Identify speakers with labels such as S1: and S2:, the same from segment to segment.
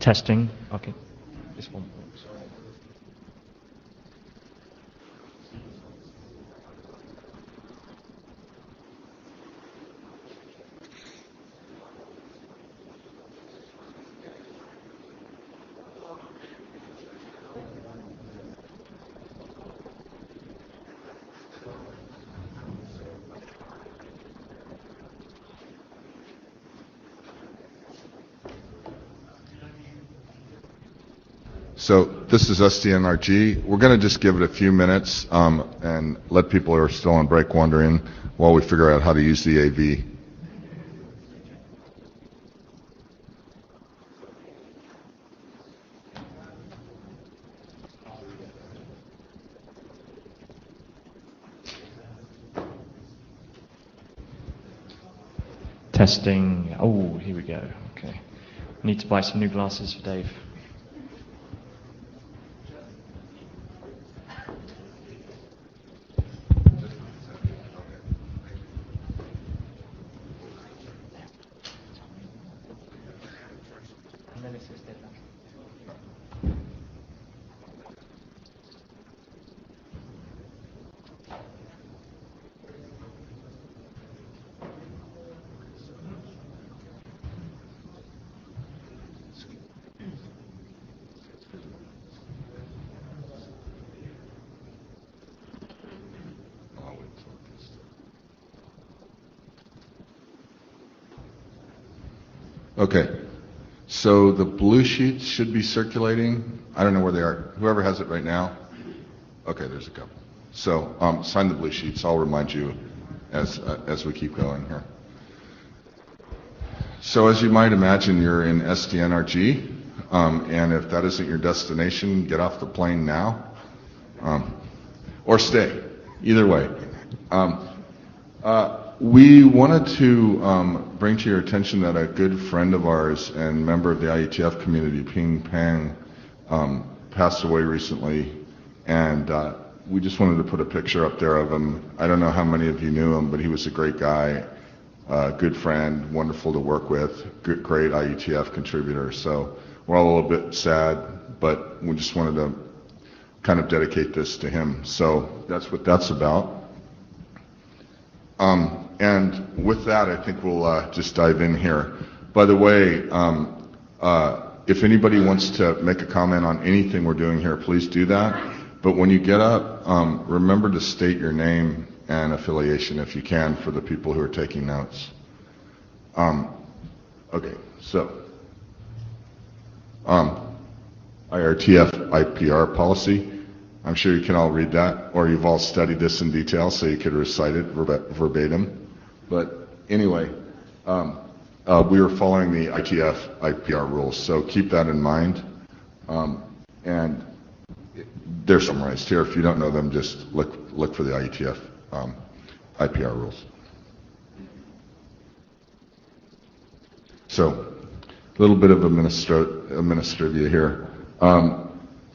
S1: Testing. Okay. This one.
S2: So this is SDNRG. We're going to just give it a few minutes and let people who are still on break wander in while we figure out how to use the AV.
S1: Testing. Oh, here we go. Okay. Need to buy some new glasses for Dave.
S2: Okay, so the blue sheets should be circulating. I don't know where they are. Whoever has it right now? Okay, there's a couple. So sign the blue sheets. I'll remind you as we keep going here. So as you might imagine, you're in SDNRG, and if that isn't your destination, get off the plane now, or stay. Either way. We wanted to bring to your attention that a good friend of ours and member of the IETF community, Ping Pang, passed away recently, and we just wanted to put a picture up there of him. I don't know how many of you knew him, but he was a great guy, good friend, wonderful to work with, great IETF contributor. So we're all a little bit sad, but we just wanted to kind of dedicate this to him. So that's what that's about. And with that, I think we'll just dive in here. By the way, if anybody wants to make a comment on anything we're doing here, please do that. But when you get up, remember to state your name and affiliation if you can for the people who are taking notes. Okay, so IRTF IPR policy. I'm sure you can all read that, or you've all studied this in detail so you could recite it verbatim. But anyway, we were following the IETF IPR rules, so keep that in mind. And they're summarized here. If you don't know them, just look for the IETF IPR rules. So, a little bit of administrivia here.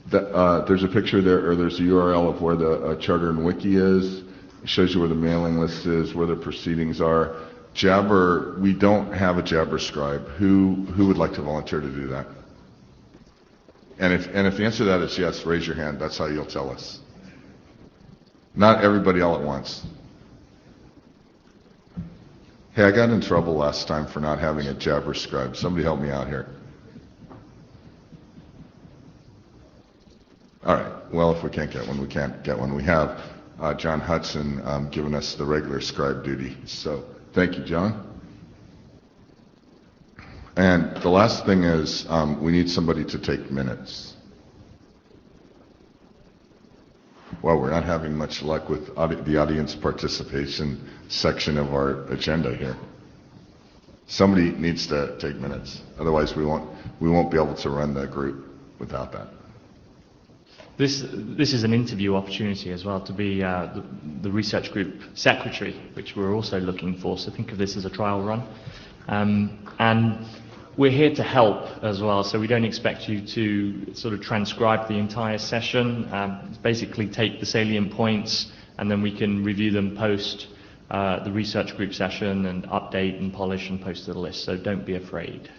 S2: There's a picture there, or there's a URL of where the charter and wiki is. It shows you where the mailing list is, where the proceedings are. Jabber, we don't have a Jabber scribe. Who would like to volunteer to do that? And if the answer to that is yes, raise your hand. That's how you'll tell us. Not everybody all at once. Hey, I got in trouble last time for not having a Jabber scribe. Somebody help me out here. All right. Well, if we can't get one, we can't get one. We have John Hudson giving us the regular scribe duty. So thank you, John. And the last thing is we need somebody to take minutes. Well, we're not having much luck with the audience participation section of our agenda here. Somebody needs to take minutes. Otherwise, we won't be able to run the group without that.
S1: This is an interview opportunity as well to be the research group secretary, which we're also looking for. So think of this as a trial run. And we're here to help as well, so we don't expect you to sort of transcribe the entire session. Basically take the salient points and then we can review them post the research group session and update and polish and post to the list. So don't be afraid.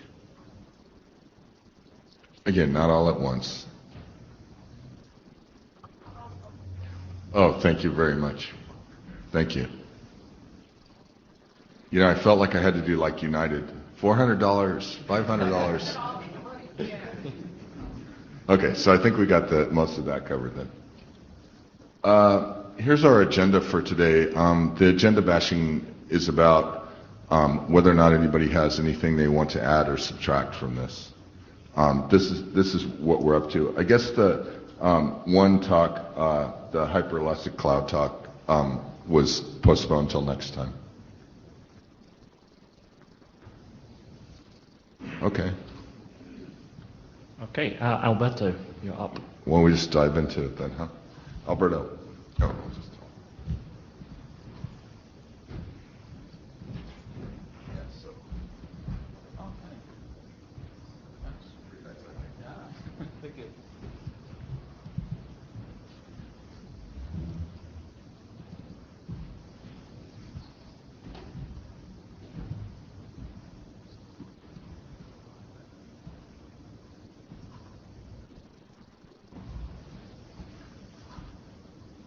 S2: Again, not all at once. Oh, thank you very much. Thank you. You know, I felt like I had to do like United. $400, $500. Okay, so I think we got most of that covered then. Here's our agenda for today. The agenda bashing is about whether or not anybody has anything they want to add or subtract from this. This is what we're up to. I guess the one talk, the hyperelastic cloud talk, was postponed until next time. Okay.
S1: Okay, Alberto, you're up.
S2: Why don't we just dive into it then, huh? Alberto. No, just...
S3: Thank you.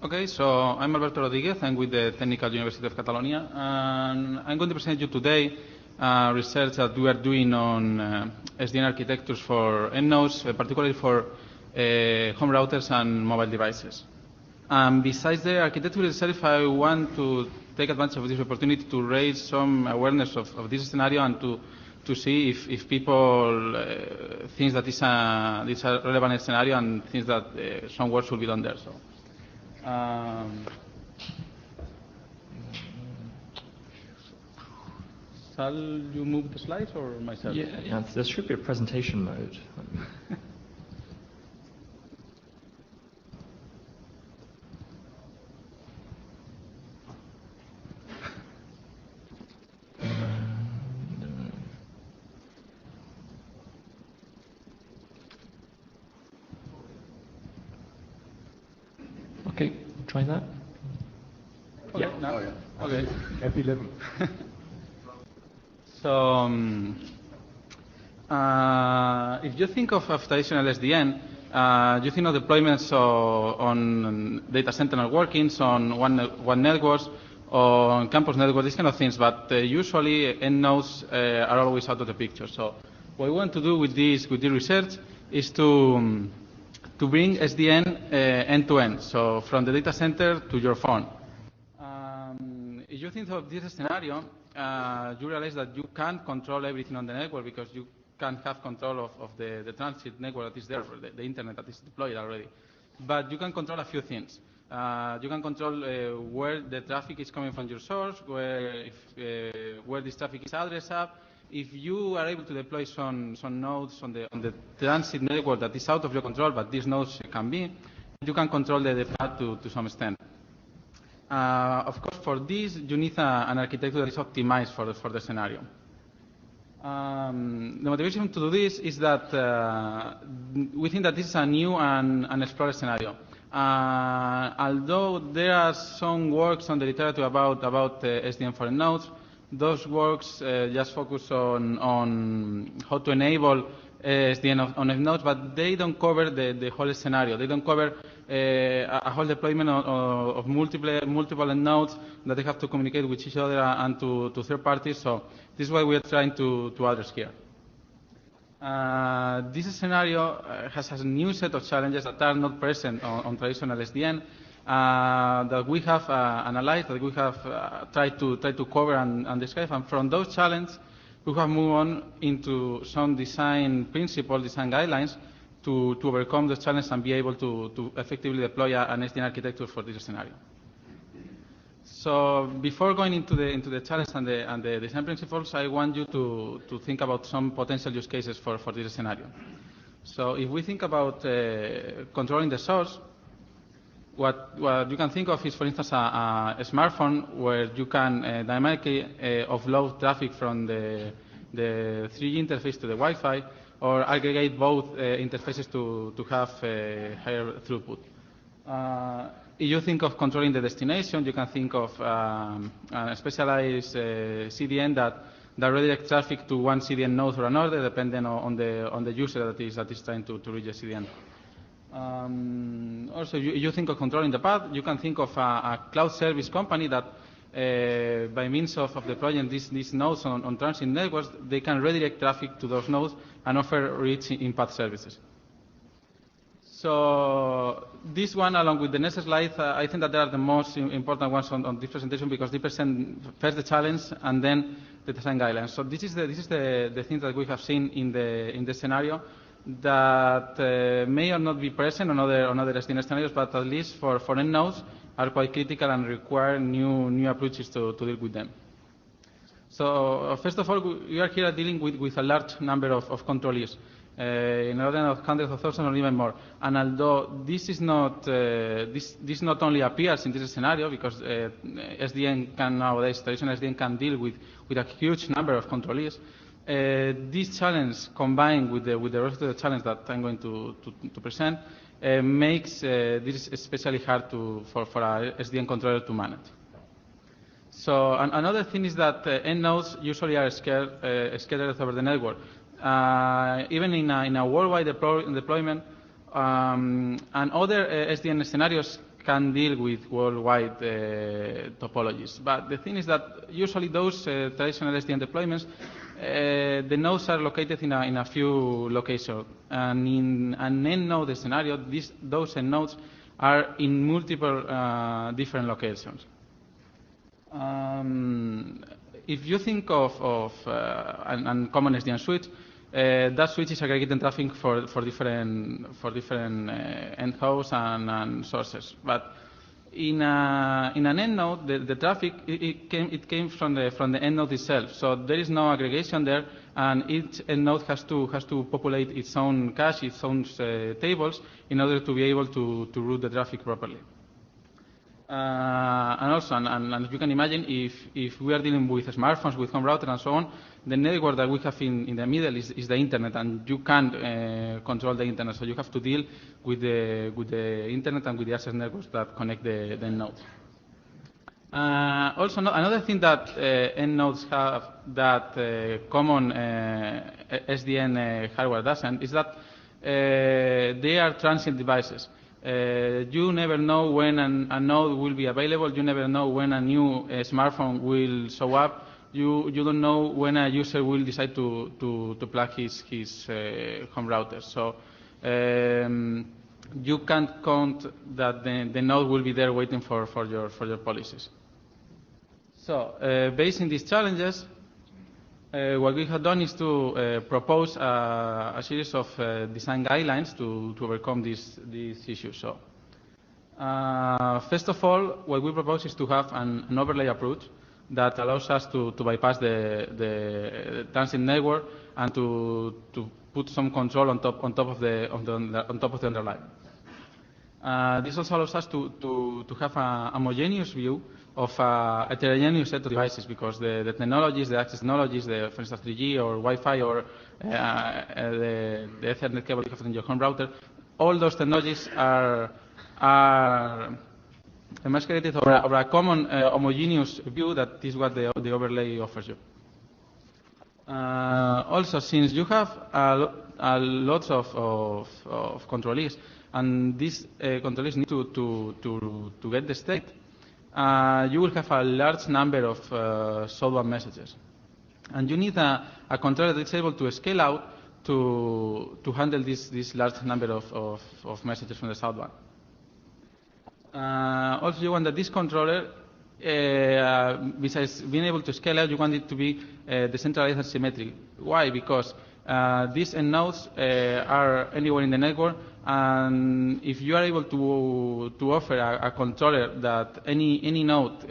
S3: Okay, so I'm Alberto Rodriguez. I'm with the Technical University of Catalonia, and I'm going to present you today research that we are doing on SDN architectures for end nodes, particularly for home routers and mobile devices. Besides the architecture itself, I want to take advantage of this opportunity to raise some awareness of this scenario and to see if people think that this is a relevant scenario and think that some work should be done there. So. Shall you move the slides or myself?
S1: Yeah, there should be a presentation mode. Okay, try that.
S3: Okay,
S1: Yeah.
S3: now?
S2: Oh, yeah.
S3: Okay.
S2: F11.
S3: So, if you think of traditional SDN, you think of deployments on data center networkings, on one networks, on campus networks, these kind of things, but usually end nodes are always out of the picture. So what we want to do with this research is to bring SDN end-to-end, so from the data center to your phone. If you think of this scenario, you realize that you can't control everything on the network because you can't have control of the transit network that is there, the internet that is deployed already. But you can control a few things. You can control where the traffic is coming from your source, where this traffic is addressed up. If you are able to deploy some nodes on the transit network that is out of your control, but these nodes can be, you can control the path to some extent. Of course, for this, you need an architecture that is optimized for the scenario. The motivation to do this is that we think that this is a new and unexplored scenario. Although there are some works on the literature about SDN for nodes, those works just focus on how to enable SDN on nodes, but they don't cover the whole scenario. They don't cover a whole deployment of multiple nodes that they have to communicate with each other and to third parties. So this is what we are trying to address here. This scenario has a new set of challenges that are not present on traditional SDN. That we have analyzed, that we have tried to cover and describe, and from those challenges, we have moved on into some design principles, design guidelines to overcome those challenges and be able to effectively deploy an SDN architecture for this scenario. So before going into the challenge and the design principles, I want you to think about some potential use cases for this scenario. So if we think about controlling the source, what you can think of is, for instance, a smartphone where you can dynamically offload traffic from the 3G interface to the Wi-Fi, or aggregate both interfaces to have higher throughput. If you think of controlling the destination, you can think of a specialized CDN that that redirect traffic to one CDN node or another, depending on the user that is trying to reach the CDN. Also, you think of controlling the path. You can think of a cloud service company that, by means of deploying these nodes on transit networks, they can redirect traffic to those nodes and offer rich in-path services. So this one, along with the next slide, I think that they are the most important ones on this presentation because they present first the challenge and then the design guidelines. So this is the thing that we have seen in the scenario that may or not be present on other SDN scenarios, but at least for end nodes are quite critical and require new approaches to deal with them. So first of all, we are here dealing with a large number of controllers. In order of hundreds of thousands or even more. And although this is not this not only appears in this scenario because SDN can nowadays traditional SDN can deal with a huge number of controllers. This challenge combined with the rest of the challenge that I'm going to present makes this especially hard for a SDN controller to manage. So another thing is that end nodes usually are scattered over the network. Even in a worldwide deployment, and other SDN scenarios can deal with worldwide topologies. But the thing is that usually those traditional SDN deployments, the nodes are located in a few locations. And in an end node scenario, those end nodes are in multiple different locations. If you think of an common SDN switch, that switch is aggregating traffic for different end hosts and sources. But in an end node, the traffic it came from the end node itself. So there is no aggregation there, and each end node has to populate its own cache, its own tables, in order to be able to route the traffic properly. And also, and you can imagine, if we are dealing with smartphones, with home router and so on, the network that we have in the middle is the internet, and you can't control the internet. So you have to deal with the internet and with the access networks that connect the nodes. Also, another thing that end nodes have that common SDN hardware doesn't is that they are transient devices. You never know when a node will be available. You never know when a new smartphone will show up. You don't know when a user will decide to plug his home router. So you can't count that the node will be there waiting for your policies. So based on these challenges, what we have done is to propose a series of design guidelines to overcome these issues. So, first of all, what we propose is to have an overlay approach that allows us to bypass the transit network and to put some control on top of the underlying. This also allows us to have a homogeneous view of a heterogeneous set of devices, because the technologies, the access technologies, for instance 3G or Wi-Fi or the Ethernet cable you have in your home router, all those technologies are masqueraded over a common homogeneous view that is what the overlay offers you. Also, since you have lots of controllers, and these controllers need to get the state, you will have a large number of southbound messages. And you need a controller that is able to scale out to handle this large number of messages from the southbound. Also, you want that this controller, besides being able to scale out, you want it to be decentralized and symmetric. Why? Because these end nodes are anywhere in the network, and if you are able to offer a controller that any node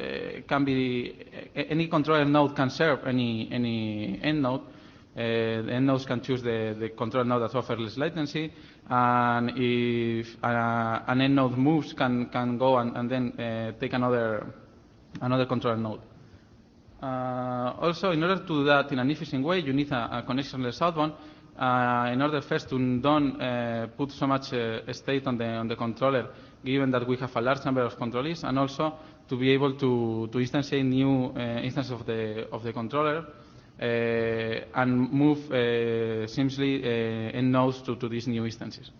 S3: can be, any controller node can serve any end node, the end nodes can choose the controller node that offers less latency, and if an end node moves, can go and then take another controller node. Also, in order to do that in an efficient way, you need a connectionless southbound. In order first to don't put so much state on the controller, given that we have a large number of controllers, and also to be able to instantiate new instances of the controller and move seamlessly end nodes to these new instances.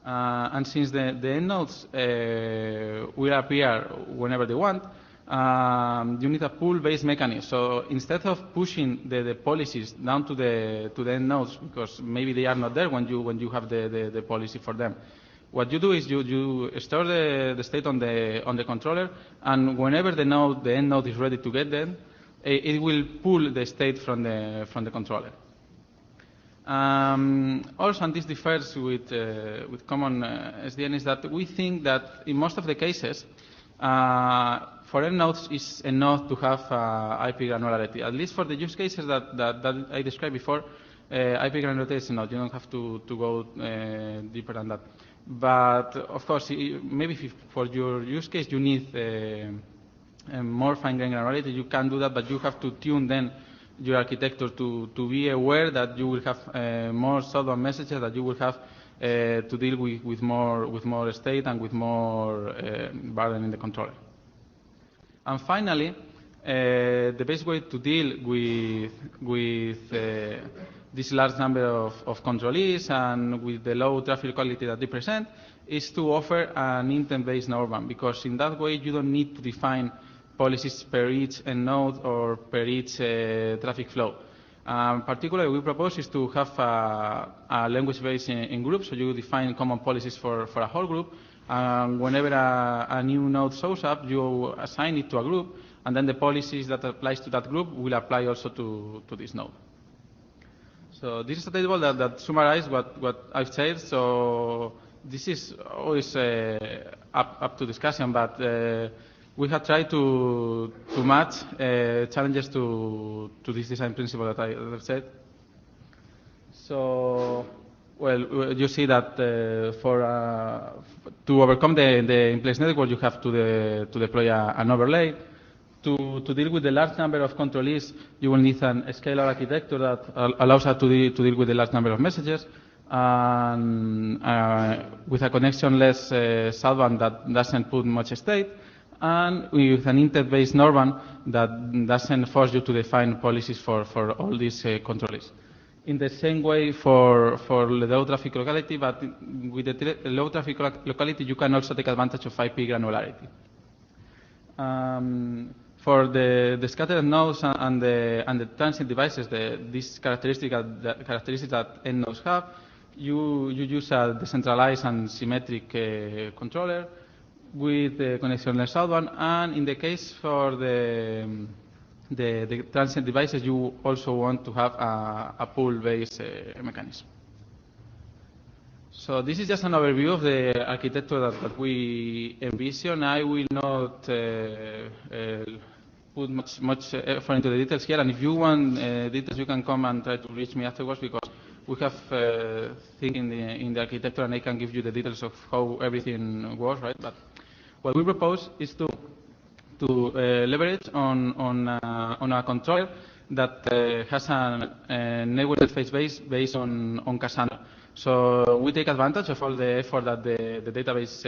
S3: And since the end nodes will appear whenever they want, you need a pool-based mechanism. So instead of pushing the policies down to the end nodes, because maybe they are not there when you have the policy for them, what you do is you store the state on the controller, and whenever the end node is ready to get them, it will pull the state from the controller. Also, and this differs with common SDN, is that we think that in most of the cases, for end nodes it's enough to have IP granularity. At least for the use cases that I described before, IP granularity is enough. You don't have to go deeper than that. But of course, maybe for your use case you need more fine-grained granularity, you can do that, but you have to tune then your architecture to be aware that you will have more southbound messages, that you will have to deal with more state and with more burden in the controller. And finally, the best way to deal with this large number of controllees and with the low traffic quality that they present is to offer an intent-based norm, because in that way you don't need to define policies per each end node or per each traffic flow. Particularly, we propose is to have a language base in groups, so you define common policies for a whole group. Whenever a new node shows up, you assign it to a group, and then the policies that applies to that group will apply also to this node. So this is a table that summarizes what I've said. So this is always up to discussion, but we have tried to match challenges to this design principle that I've said. So, well, you see that to overcome the in-place network, you have to deploy an overlay. To deal with the large number of controllees, you will need a scalar architecture that allows us to deal with the large number of messages, and with a connectionless southbound that doesn't put much state, and with an intent-based norm that doesn't force you to define policies for all these controllees. In the same way for the low traffic locality, but with the low traffic locality, you can also take advantage of IP granularity. For the scattered nodes and the transit devices, these characteristics that end nodes have, you use a decentralized and symmetric controller with the connectionless southbound, and in the case for the transit devices, you also want to have a pool-based mechanism. So this is just an overview of the architecture that we envision. I will not put much effort into the details here, and if you want details, you can come and try to reach me afterwards, because we have things in the architecture, and I can give you the details of how everything works, right? But what we propose is to leverage on a controller that has a network interface based on Cassandra. So we take advantage of all the effort that the database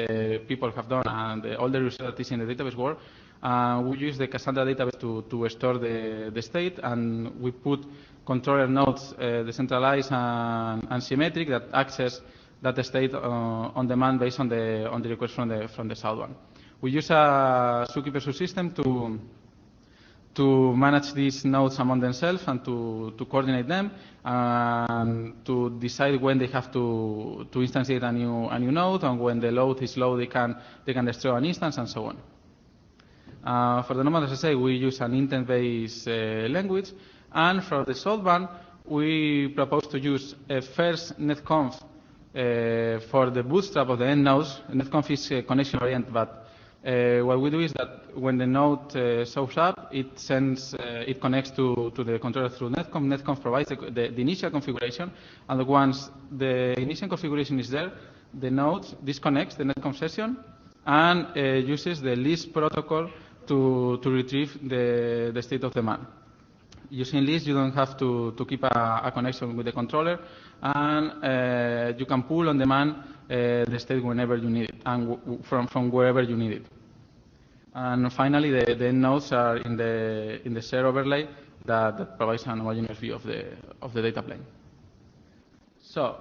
S3: people have done and all the research that is in the database world. We use the Cassandra database to store the state, and we put controller nodes decentralized and symmetric that access that state on demand based on the request from the southbound. We use a zookeeper subsystem to manage these nodes among themselves and to coordinate them, and to decide when they have to instantiate a new node, and when the load is low, they can destroy an instance, and so on. For the normal, as I say, we use an intent-based language, and for the southbound, we propose to use a first netconf for the bootstrap of the end nodes. Netconf is connection oriented, but what we do is that when the node shows up, it connects to the controller through netconf. Netconf provides the initial configuration, and once the initial configuration is there, the node disconnects the netconf session and uses the list protocol to retrieve the state of the man. Using list, you don't have to keep a connection with the controller, and you can pull on demand the state whenever you need it, and from wherever you need it. And finally, the end nodes are in the share overlay that provides an homogeneous view of the data plane. So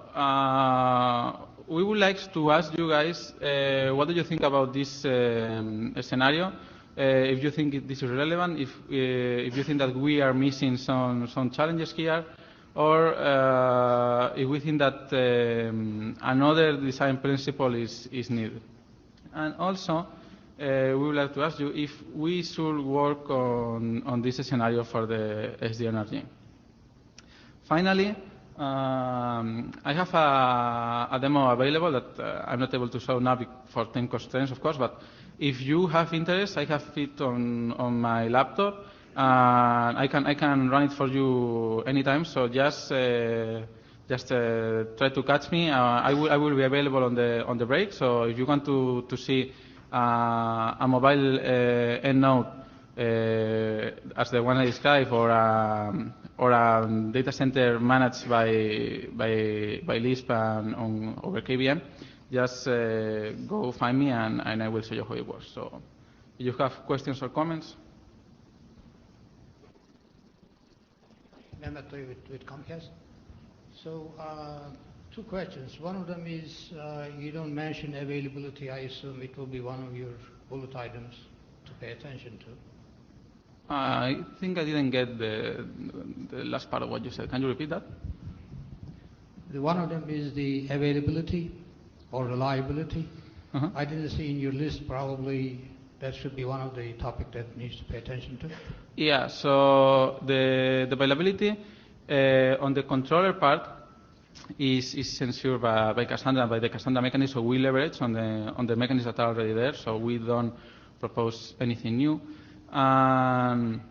S3: we would like to ask you guys, what do you think about this scenario? If you think this is relevant, if you think that we are missing some challenges here, or if we think that another design principle is needed. And also, we would like to ask you if we should work on this scenario for the SDNRG. Finally, I have a demo available that I'm not able to show now for time constraints, of course, but if you have interest, I have it on my laptop, and I can run it for you anytime. So just try to catch me. I will be available on the break. So if you want to see a mobile EndNote as the one I described, or a data center managed by Lisp and over KVM, just go find me and I will show you how it works. So if you have questions or comments.
S4: Mehmet with Comcast. So two questions. One of them is you don't mention availability. I assume it will be one of your bullet items to pay attention to.
S3: I think I didn't get the last part of what you said. Can you repeat that?
S4: The one of them is the availability or reliability.
S3: Uh-huh.
S4: I didn't see in your list. Probably that should be one of the topics that needs to pay attention to.
S3: Yeah, so the availability on the controller part is ensured by Cassandra, by the Cassandra mechanism. So we leverage on the mechanisms that are already there. So we don't propose anything new. And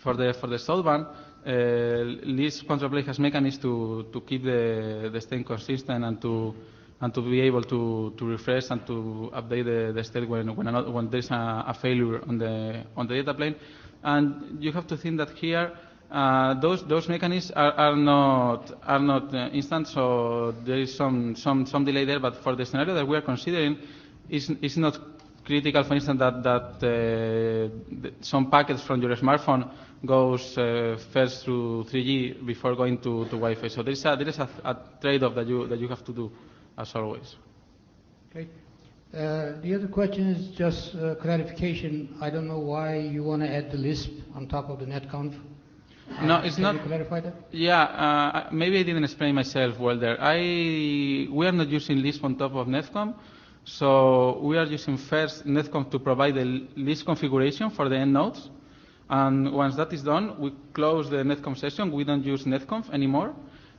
S3: for the southbound, Lisp control plane has mechanisms to keep the state consistent and to be able to refresh and to update the state when there's a failure on the data plane. And you have to think that here those mechanisms are not instant, so there is some delay there. But for the scenario that we are considering, is not critical. For instance, that some packets from your smartphone goes first through 3G before going to Wi-Fi. So there is a trade-off that you have to do, as always.
S4: Okay. The other question is just clarification. I don't know why you want to add the Lisp on top of the netconf.
S3: No, it's not.
S4: Can you clarify that?
S3: Yeah, maybe I didn't explain myself well there. We are not using Lisp on top of netconf. So we are using first netconf to provide the Lisp configuration for the EndNotes. And once that is done, we close the netconf session. We don't use netconf anymore.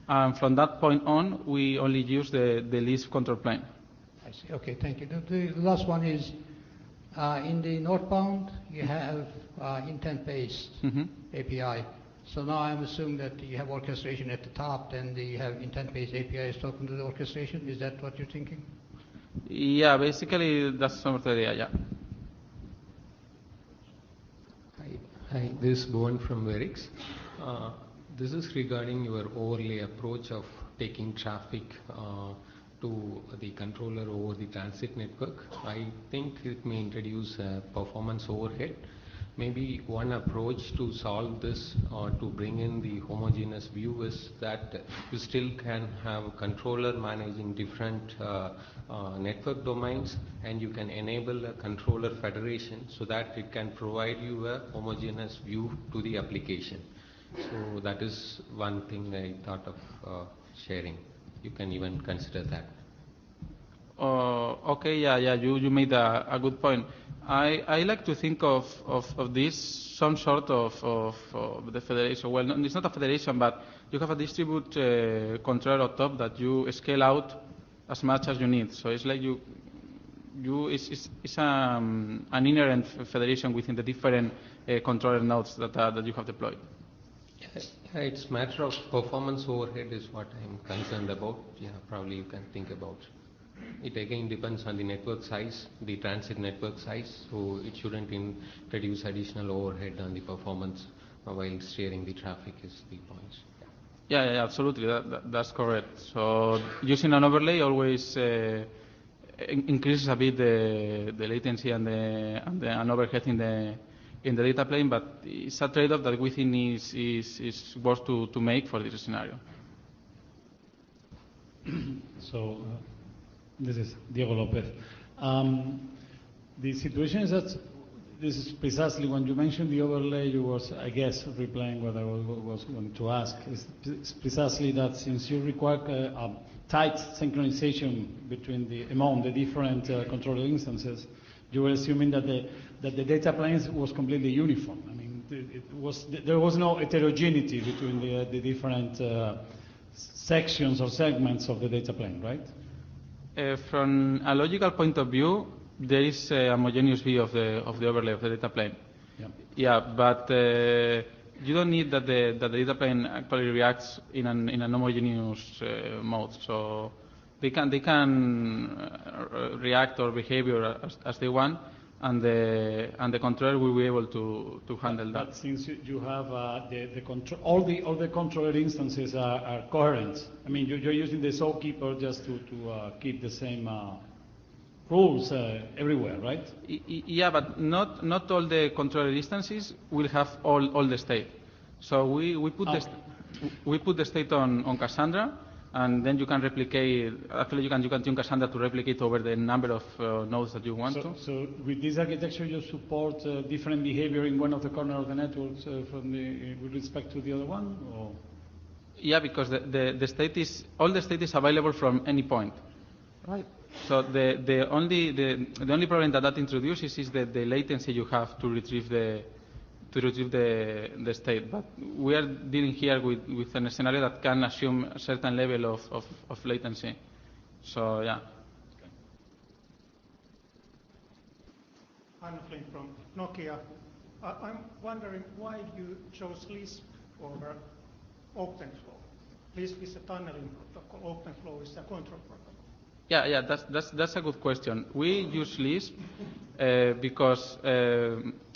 S3: And from that point on, we only use the Lisp control plane.
S4: I see. Okay, thank you. The last one is, in the northbound, you have intent-based API. So now I'm assuming that you have orchestration at the top, then you have intent-based APIs talking to the orchestration. Is that what you're thinking?
S3: Yeah, basically that's some of the idea, yeah.
S5: Hi, this is Bhuvan from Verix. This is regarding your overlay approach of taking traffic to the controller over the transit network. I think it may introduce a performance overhead. Maybe one approach to solve this or to bring in the homogeneous view is that you still can have a controller managing different network domains, and you can enable a controller federation so that it can provide you a homogeneous view to the application. So that is one thing I thought of sharing. You can even consider that.
S3: Okay, yeah, you made a good point. I like to think of this some sort of the federation. Well, it's not a federation, but you have a distribute controller on top that you scale out as much as you need. So it's like it's an inherent federation within the different controller nodes that you have deployed.
S5: Yeah, it's a matter of performance overhead is what I'm concerned about. Yeah, probably you can think about. It again depends on the network size, the transit network size, so it shouldn't introduce additional overhead on the performance while steering the traffic is the points.
S3: Yeah, absolutely. That's correct. So using an overlay always increases a bit the latency and overhead in in the data plane, but it's a trade-off that we think is worth to make for this scenario.
S6: So, this is Diego Lopez. The situation is that this is precisely when you mentioned the overlay, you was, I guess, replaying what I was going to ask. It's precisely that since you require a tight synchronization among the different controller instances, you were assuming that the data planes was completely uniform. I mean, there was no heterogeneity between the different sections or segments of the data plane, right?
S3: From a logical point of view, there is a homogeneous view of the overlay of the data plane. Yeah, but you don't need that the data plane actually reacts in an homogeneous mode. So they can react or behave as they want, and the controller will be able to handle that.
S6: But since you have all the controller instances are coherent. I mean, you're using the zookeeper just to keep the same rules everywhere, right?
S3: Yeah, but not all the controller instances will have all the state. So we put the state on Cassandra, and then you can replicate. Actually, you can tune Cassandra to replicate over the number of nodes that you want to.
S6: So with this architecture, you support different behavior in one of the corners of the networks with respect to the other one, or?
S3: Yeah, because the state is available from any point, right? So the only problem that introduces is the latency you have to retrieve the state. But we are dealing here with a scenario that can assume a certain level of latency. So yeah.
S7: Anna Flint from Nokia. I'm wondering why you chose Lisp over OpenFlow. Lisp is a tunneling protocol. OpenFlow is a control protocol.
S3: Yeah, that's a good question. We use Lisp because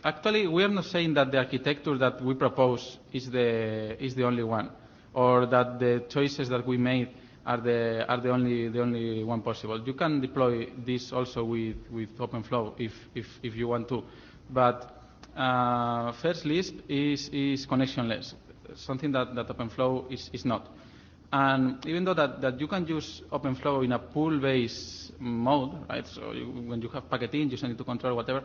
S3: actually we are not saying that the architecture that we propose is the only one, or that the choices that we made are the only one possible. You can deploy this also with OpenFlow if you want to, but first Lisp is connectionless, something that OpenFlow is not. And even though that you can use OpenFlow in a pool-based mode, right? So when you have packet in, you send it to control, whatever.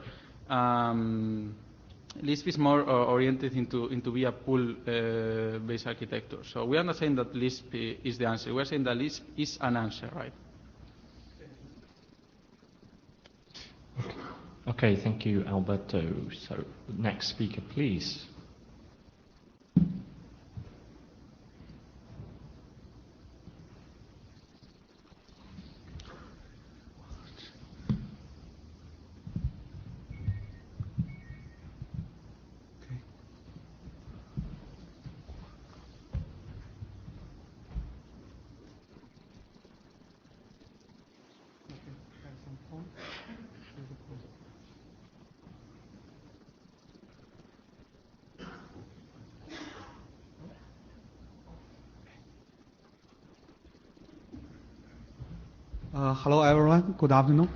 S3: Lisp is more oriented into be a pool-based architecture. So we are not saying that Lisp is the answer. We are saying that Lisp is an answer, right?
S1: Okay, thank you, Alberto. So next speaker, please.
S8: Hello everyone, good afternoon.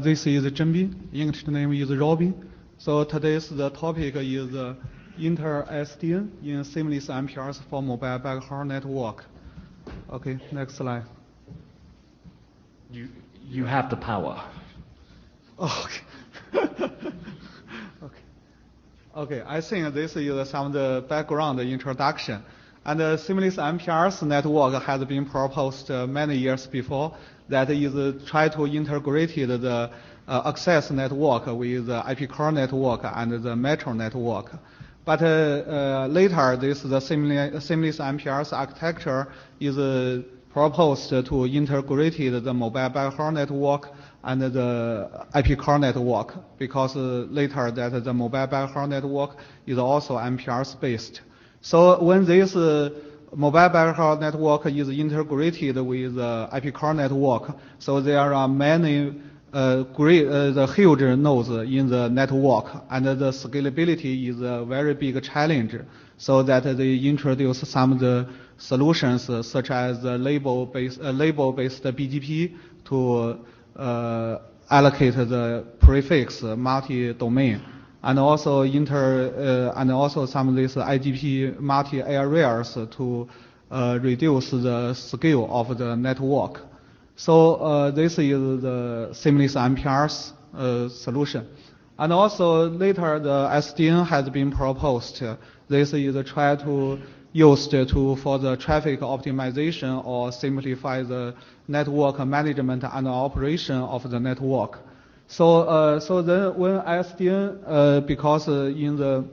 S8: This is Zhenbin, English name is Robin. So today's the topic is inter-SDN in seamless MPRs for mobile backhaul network. Okay, next slide.
S1: You have the power.
S8: Okay. Okay, I think this is some of the background introduction. And the seamless MPRs network has been proposed many years before. That is try to integrate the access network with the IP core network and the metro network. But later, the seamless MPRs architecture is proposed to integrate the mobile backhaul network and the IP core network, because later that the mobile backhaul network is also MPRs based. So when this mobile backhaul network is integrated with the IP core network, so there are many the huge nodes in the network, and the scalability is a very big challenge. So that they introduce some of the solutions such as the label-based BGP to allocate the prefix multi-domain. and also and also some of these IGP multi-areas to reduce the scale of the network. So this is the seamless MPR's solution. And also later the SDN has been proposed. This is try to used for the traffic optimization or simplify the network management and operation of the network. So then when SDN, because in the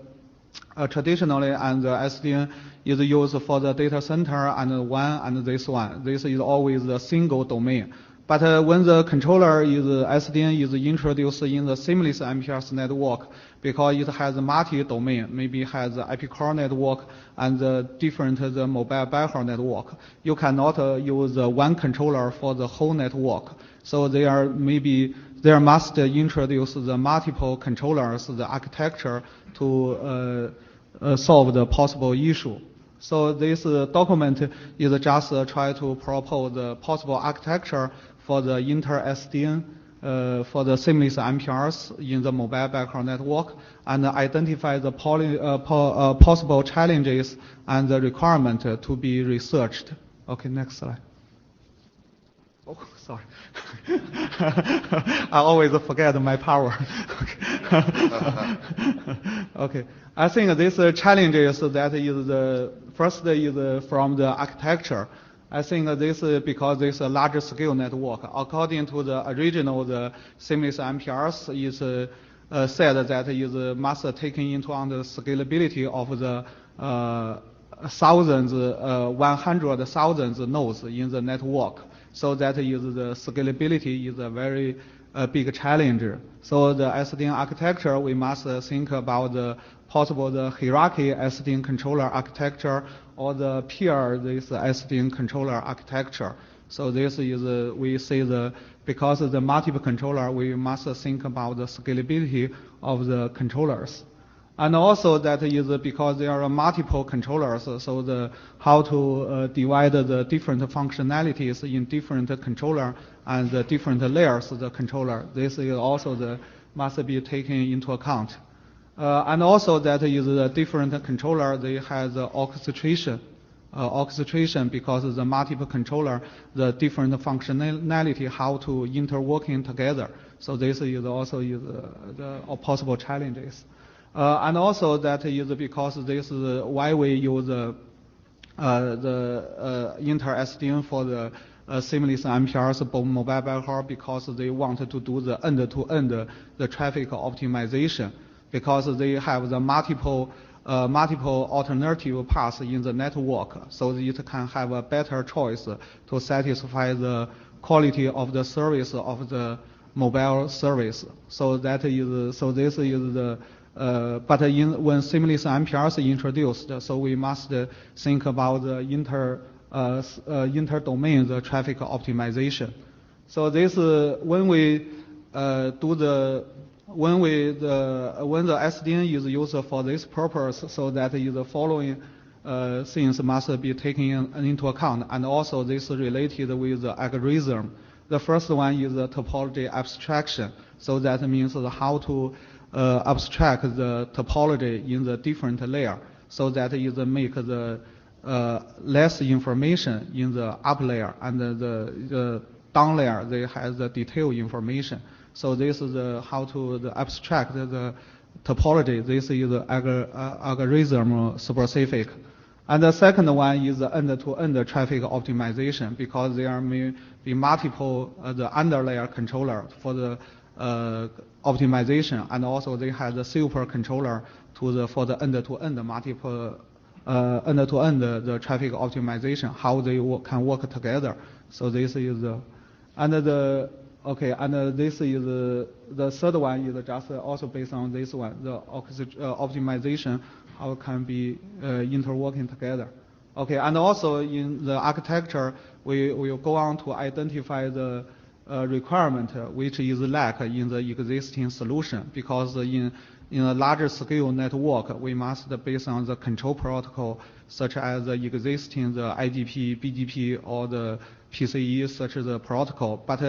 S8: traditionally and the SDN is used for the data center and this is always a single domain. But when the controller SDN is introduced in the seamless MPRS network, because it has multi-domain, maybe has IP core network and the mobile backhaul network, you cannot use one controller for the whole network. So there must introduce the multiple controllers, the architecture to solve the possible issue. So this document is just try to propose the possible architecture for the inter-SDN for the seamless MPRs in the mobile backhaul network and identify the possible challenges and the requirement to be researched. Okay, next slide. Oh, sorry. I always forget my power. Okay. I think this challenges that is the first is from the architecture. I think this is because this is a larger scale network. According to the original, the seamless MPRs is said that is must take into account the scalability of the thousands, 100,000 nodes in the network. So that is the scalability is a very big challenge. So the SDN architecture, we must think about the possible the hierarchy SDN controller architecture or the peer this SDN controller architecture. So this is we say because of the multiple controller, we must think about the scalability of the controllers. And also that is because there are multiple controllers, so how to divide the different functionalities in different controller and the different layers of the controller. This is also must be taken into account. And also that is the different controller, they have the orchestration because of the multiple controller, the different functionality, how to interworking together. So this is also the possible challenges. And also that is because this is why we use the inter-SDN for the seamless MPRs, both mobile backhaul, because they wanted to do the end-to-end the traffic optimization, because they have the multiple alternative paths in the network, so it can have a better choice to satisfy the quality of the service of the mobile service. So this is the but when seamless MPRs introduced, so we must think about the inter-domain the traffic optimization. So this when the SDN is used for this purpose, so that is the following things must be taken into account, and also this related with the algorithm. The first one is the topology abstraction. So that means how to abstract the topology in the different layer, so that is make the less information in the up layer, and the down layer they have the detailed information. So this is how to abstract the topology. This is algorithm specific. And the second one is the end-to-end traffic optimization, because there may be multiple the underlayer controller for the optimization, and also they have the super controller for the end-to-end multiple end-to-end the traffic optimization, how they can work together. So this is this is the third one is just also based on this one, the optimization, how it can be interworking together. Okay, and also in the architecture, we will go on to identify the requirement which is lack in the existing solution, because in in a larger scale network, we must base on the control protocol, such as the existing the IDP, BGP, or the PCE, such as the protocol. But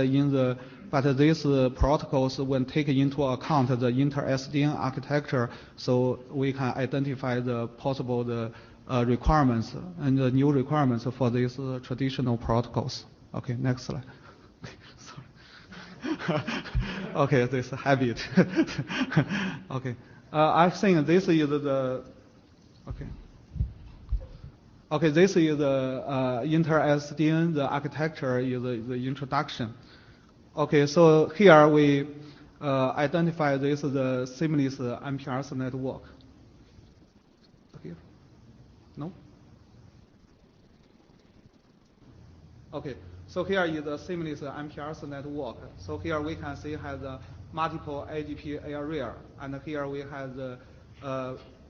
S8: these protocols, when taken into account the inter-SDN architecture, so we can identify the possible requirements and the new requirements for these traditional protocols. Okay, next slide. Sorry. Okay, this habit. Okay, I think this is the. Okay. Okay, this is the inter-SDN. The architecture is the introduction. Okay, so here we identify this is the seamless MPLS network. Here? No? Okay, so here is the seamless MPLS network. So here we can see has multiple IDP area, and here we have the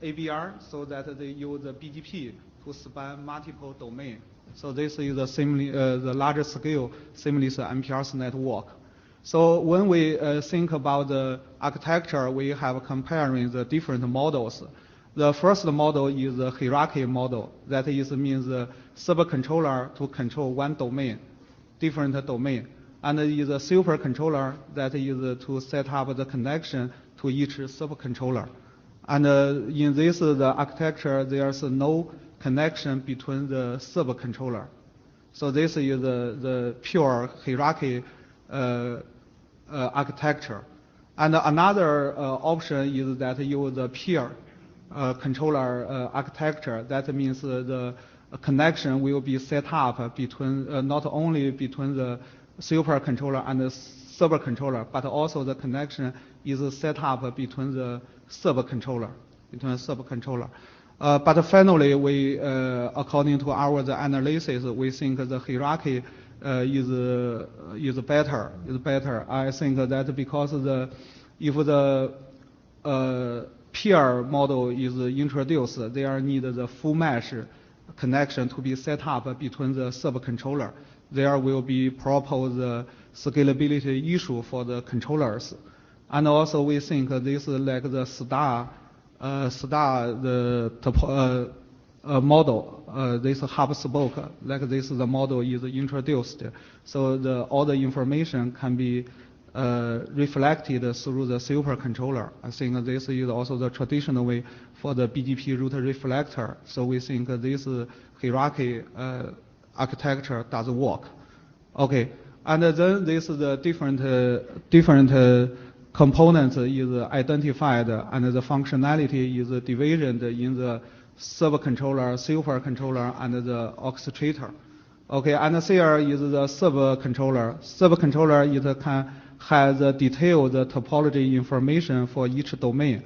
S8: ABR, so that they use the BGP to span multiple domains. So this is the larger scale seamless MPLS network. So when we think about the architecture, we have comparing the different models. The first model is the hierarchy model. That means the supercontroller to control one domain, different domain. And it is a supercontroller that is to set up the connection to each supercontroller. And in this the architecture, there's no connection between the supercontroller. So this is the pure hierarchy architecture. And another option is that you use the peer controller architecture. That means the connection will be set up between not only between the supercontroller and the supercontroller, but also the connection is set up between the supercontroller. But finally, we, according to our analysis, we think the hierarchy is better. I think that because if the peer model is introduced, there need the full mesh connection to be set up between the subcontroller. There will be proposed scalability issue for the controllers. And also we think this is like the star model, this hub spoke, like this the model is introduced. So all the information can be reflected through the supercontroller. I think this is also the traditional way for the BGP route reflector. So we think this hierarchy architecture does work. Okay, and then this is the different components is identified, and the functionality is divided in the subcontroller, supercontroller, and the orchestrator. Okay, and here is the subcontroller. Subcontroller has detailed topology information for each domain.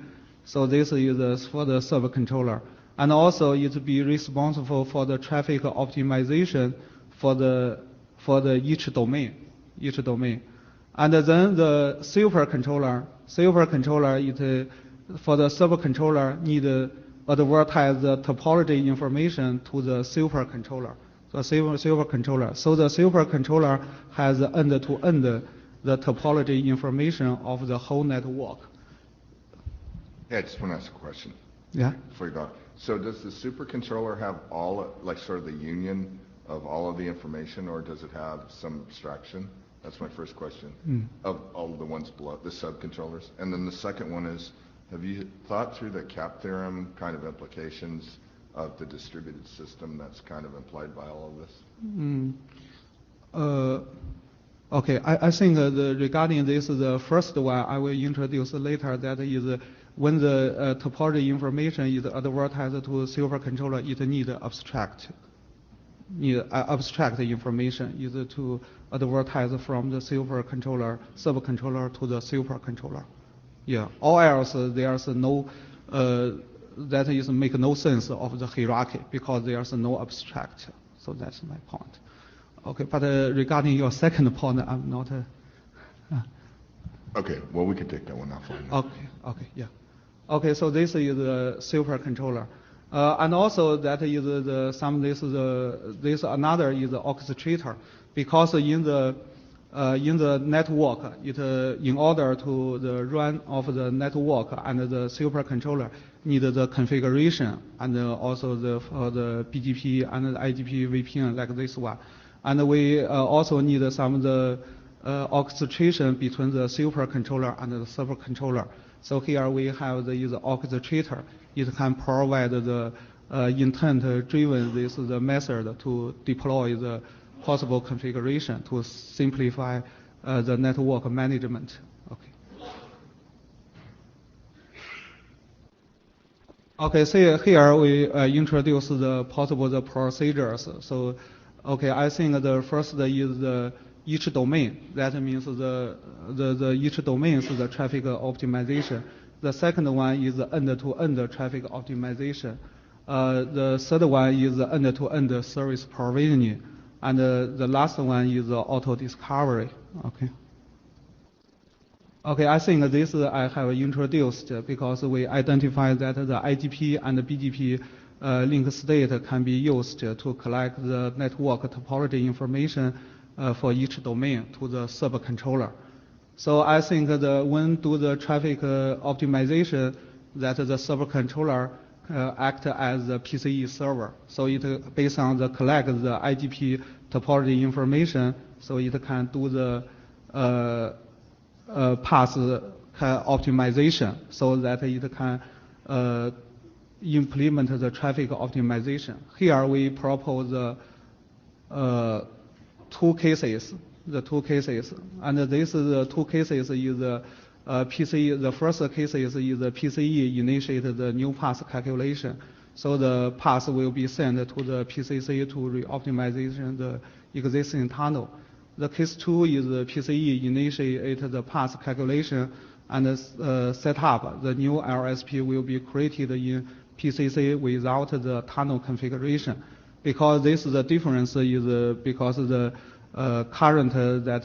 S8: So this is for the subcontroller. And also it be responsible for the traffic optimization for each domain. And then the supercontroller for the subcontroller need advertise the topology information to the supercontroller. So the supercontroller has end-to-end the topology information of the whole network.
S2: Yeah, I just want to ask a question.
S8: Yeah.
S2: Before you go. So does the supercontroller have all, like sort of the union of all of the information, or does it have some abstraction? That's my first question. Of all the ones below, the subcontrollers. And then the second one is, have you thought through the CAP theorem kind of implications of the distributed system that's kind of implied by all of this?
S8: Okay, I think regarding this, the first one I will introduce later. That is when the topology information is advertised to supercontroller, it need abstract information is to advertise from the subcontroller to the supercontroller. Yeah, or else there's no that is make no sense of the hierarchy because there's no abstract. So that's my point. Okay, but regarding your second point, I'm not.
S2: Okay, well we can take that one offline.
S8: Okay, yeah. Okay, so this is the supercontroller, and also that is this another is the orchestrator, because in the in the network, in order to the run of the network and the supercontroller need the configuration and also the BGP and the IGP VPN like this one. And we also need some of the orchestration between the supercontroller and the supercontroller. So here we have the orchestrator. It can provide the intent-driven the method to deploy the possible configuration to simplify the network management. Okay, so here we introduce the possible procedures. So, okay, I think the first is each domain. That means the each domain is the traffic optimization. The second one is the end-to-end traffic optimization. The third one is the end-to-end service provisioning. And the last one is the auto discovery. Okay. Okay, I think this I have introduced because we identified that the IGP and the BGP link state can be used to collect the network topology information for each domain to the subcontroller. So I think when do the traffic optimization, that the subcontroller act as the PCE server. So it based on the collect the IGP topology information, so it can do the path optimization, so that it can implement the traffic optimization. Here we propose two cases, and this is the two cases is the PCE. The first case is the PCE initiate the new path calculation. So the path will be sent to the PCC to re-optimization the existing tunnel. The case 2 is the PCE initiate the path calculation and set up. The new LSP will be created in PCC without the tunnel configuration. Because this is the difference is because the currently that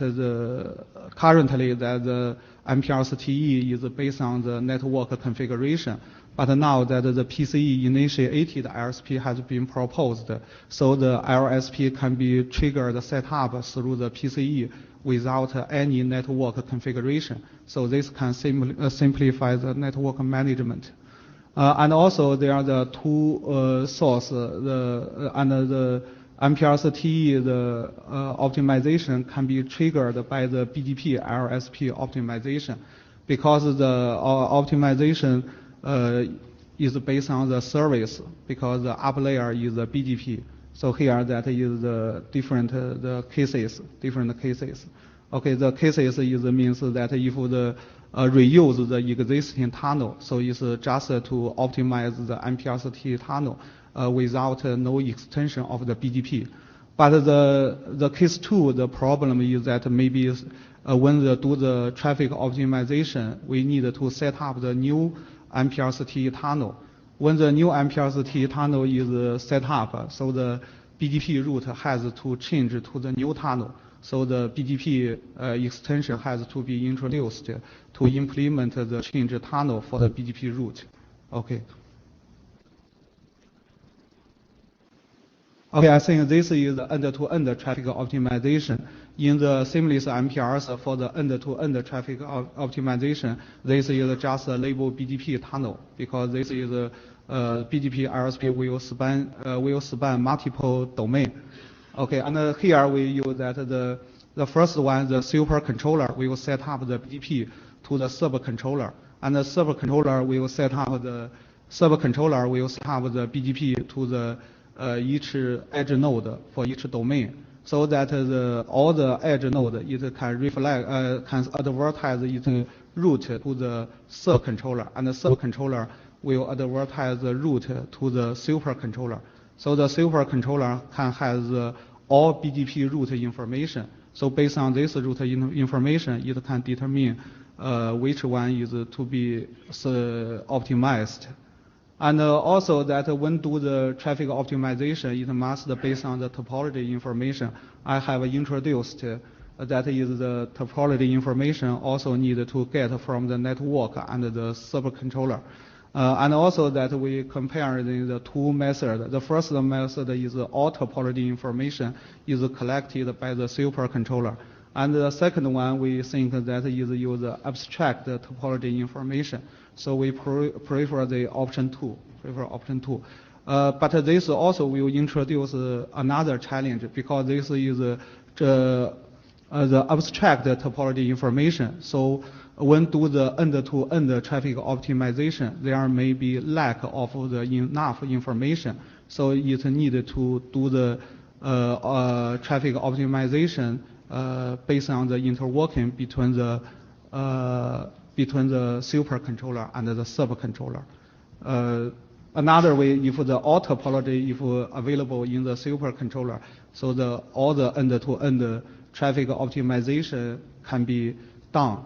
S8: the MPLS-TE is based on the network configuration. But now that the PCE initiated LSP has been proposed, so the LSP can be triggered set up through the PCE without any network configuration. So this can simplify the network management. And also there are the two sources, the MPLS-TE, the optimization can be triggered by the BGP LSP optimization, because the optimization is based on the service, because the up layer is the BGP. So here that is the different cases. Okay, the cases is means that if the reuse the existing tunnel, so it's just to optimize the MPLS-TE tunnel without no extension of the BGP. But the case 2, the problem is that maybe when they do the traffic optimization, we need to set up the new MPLS-TE tunnel. When the new MPLS-TE tunnel is set up, so the BGP route has to change to the new tunnel. So the BGP extension has to be introduced to implement the change tunnel for the BGP route. Okay. Okay, I think this is the end-to-end traffic optimization. In the seamless MPLS for the end-to-end traffic optimization, this is just a label BGP tunnel, because this is BGP LSP will span multiple domain. Okay, and here we use that the first one, the supercontroller, we will set up the BGP to the subcontroller, and the subcontroller will set up the BGP to the each edge node for each domain, so that all the edge node it can reflect can advertise its route to the subcontroller, and the subcontroller will advertise the route to the supercontroller. So the supercontroller can have all BGP route information. So based on this route information, it can determine which one is to be optimized. And also that when do the traffic optimization, it must be based on the topology information. I have introduced that is the topology information also need to get from the network and the subcontroller. And also that we compare the two methods. The first method is all topology information is collected by the supercontroller. And the second one, we think that is use abstract topology information. So we prefer the option 2. But this also will introduce another challenge, because this is the abstract topology information. So when do the end-to-end traffic optimization, there may be lack of the enough information. So it needed to do the traffic optimization based on the interworking between the supercontroller and the subcontroller. Another way, if the all topology if available in the supercontroller, so all the end-to-end traffic optimization can be done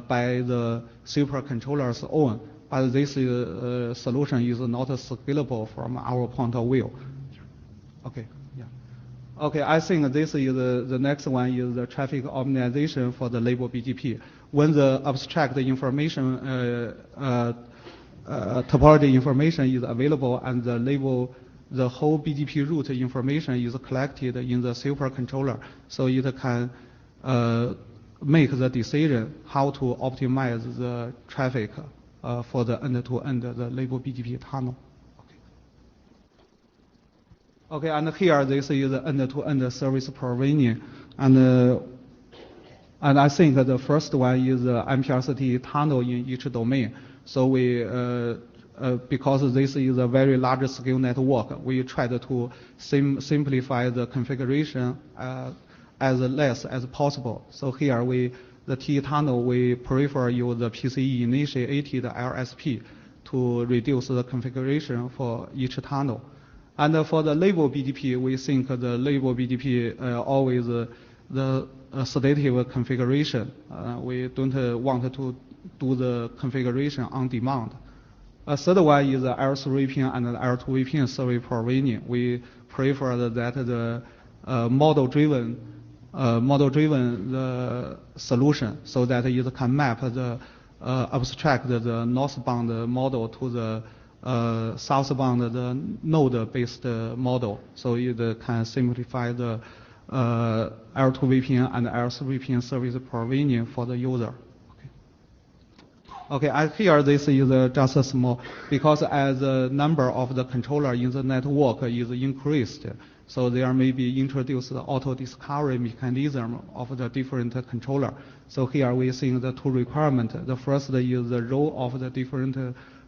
S8: by the supercontroller's own. But this solution is not scalable from our point of view. Okay. Okay, I think this is the next one is the traffic optimization for the label BGP. When the abstract information, topology information is available and the whole BGP route information is collected in the supercontroller, so it can make the decision how to optimize the traffic for the end-to-end the label BGP tunnel. Okay, and here this is the end-to-end service provisioning, and I think the first one is the MPLCT tunnel in each domain. So we, because this is a very large scale network, we tried to simplify the configuration as less as possible. So here the T tunnel, we prefer use the PCE initiated LSP to reduce the configuration for each tunnel. And for the label BGP, we think the label BGP always the sedative configuration. We don't want to do the configuration on demand. A third one is the L3 pin and the L2 pin service provisioning. We prefer that the model-driven the solution, so that it can map the abstract the northbound model to the southbound the node-based model, so it can simplify the L2 VPN and L3 VPN service provisioning for the user. Okay, here this is just a small, because as the number of the controller in the network is increased, so there may be introduced the auto-discovery mechanism of the different controller. So here we think the two requirements. The first is the role of the different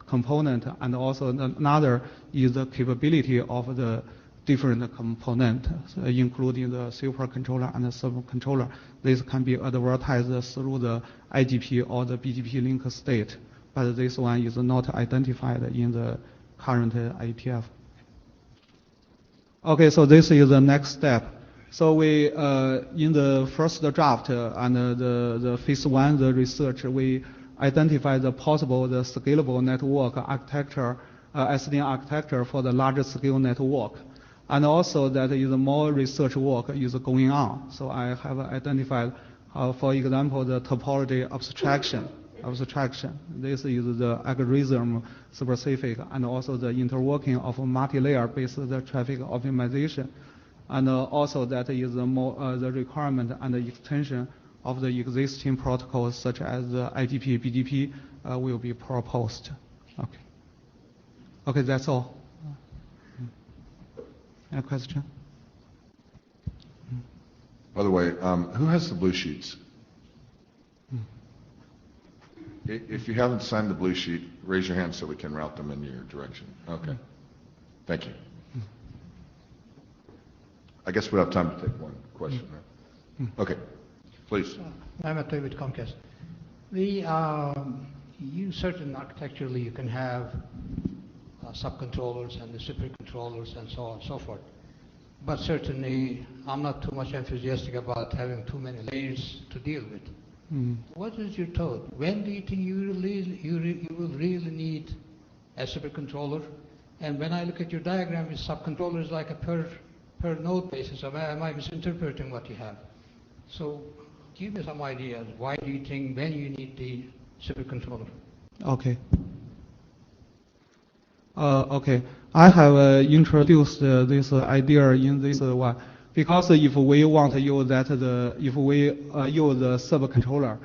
S8: component, and also another is the capability of the different component, including the supercontroller and the subcontroller. This can be advertised through the IGP or the BGP link state, but this one is not identified in the current IETF. Okay, so this is the next step. So we, in the first draft and the phase 1, the research, we identify the possible the scalable network architecture, SDN architecture for the larger scale network. And also that is more research work is going on. So I have identified, for example, the topology abstraction. This is the algorithm specific, and also the interworking of multi-layer based the traffic optimization. And also that is the requirement and the extension of the existing protocols such as the IGP, BGP will be proposed. Okay. Okay, that's all. Any question?
S2: By the way, who has the blue sheets? If you haven't signed the blue sheet, raise your hand so we can route them in your direction. Okay. Thank you. I guess we have time to take one question. Right? Okay. Please.
S4: I'm at with Comcast. You certain architecturally you can have subcontrollers and the supercontrollers and so on and so forth. But certainly I'm not too much enthusiastic about having too many layers to deal with. What is your thought? When do you think you will really need a supercontroller? And when I look at your diagram with subcontrollers like a per node basis, am I misinterpreting what you have? So give me some ideas. Why do you think when you need the supercontroller?
S8: Okay. Okay. I have introduced this idea in this one Because if we want to use if we use the server controller,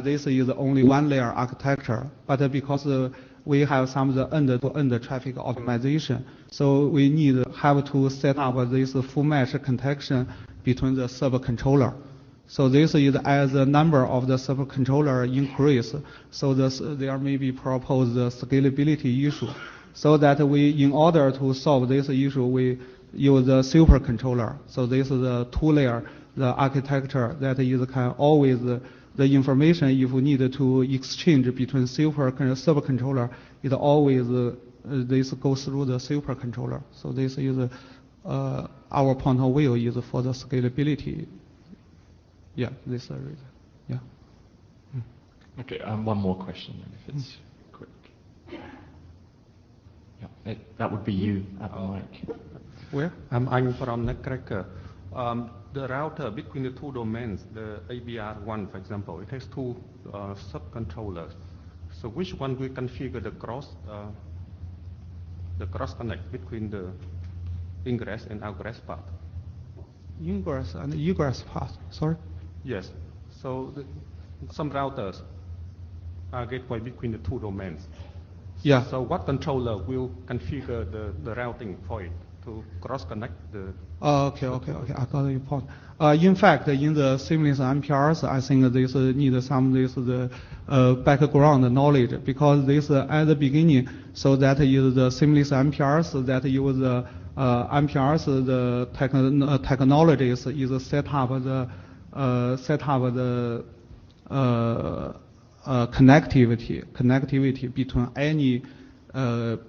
S8: this is only one layer architecture. But because we have some of the end-to-end traffic optimization, so we have to set up this full mesh connection between the server controller. So this is as the number of the server controller increase, so there may be proposed scalability issue. So that in order to solve this issue, we use the supercontroller. So this is the two-layer, the architecture that can always, the information if we need to exchange between server controller, it always, this goes through the supercontroller. So this is our point of view is for the scalability. Yeah, this is the reason. Yeah.
S1: Okay, one more question, if it's quick. Yeah, that would be you at the mic.
S8: Where?
S9: I'm from Nutcracker. The router between the two domains, the ABR1, for example, it has two subcontrollers. So which one will configure the cross connect between the ingress and egress path?
S8: Ingress and egress path. Sorry.
S9: Yes. So some routers are gateway between the two domains.
S8: Yeah.
S9: So what controller will configure the routing for it to cross connect the?
S8: Okay. I got your point. In fact, in the seamless MPRs, I think this need some the background knowledge, because this at the beginning, so that is the seamless MPRs that use the MPRs, the technologies is set up the connectivity between any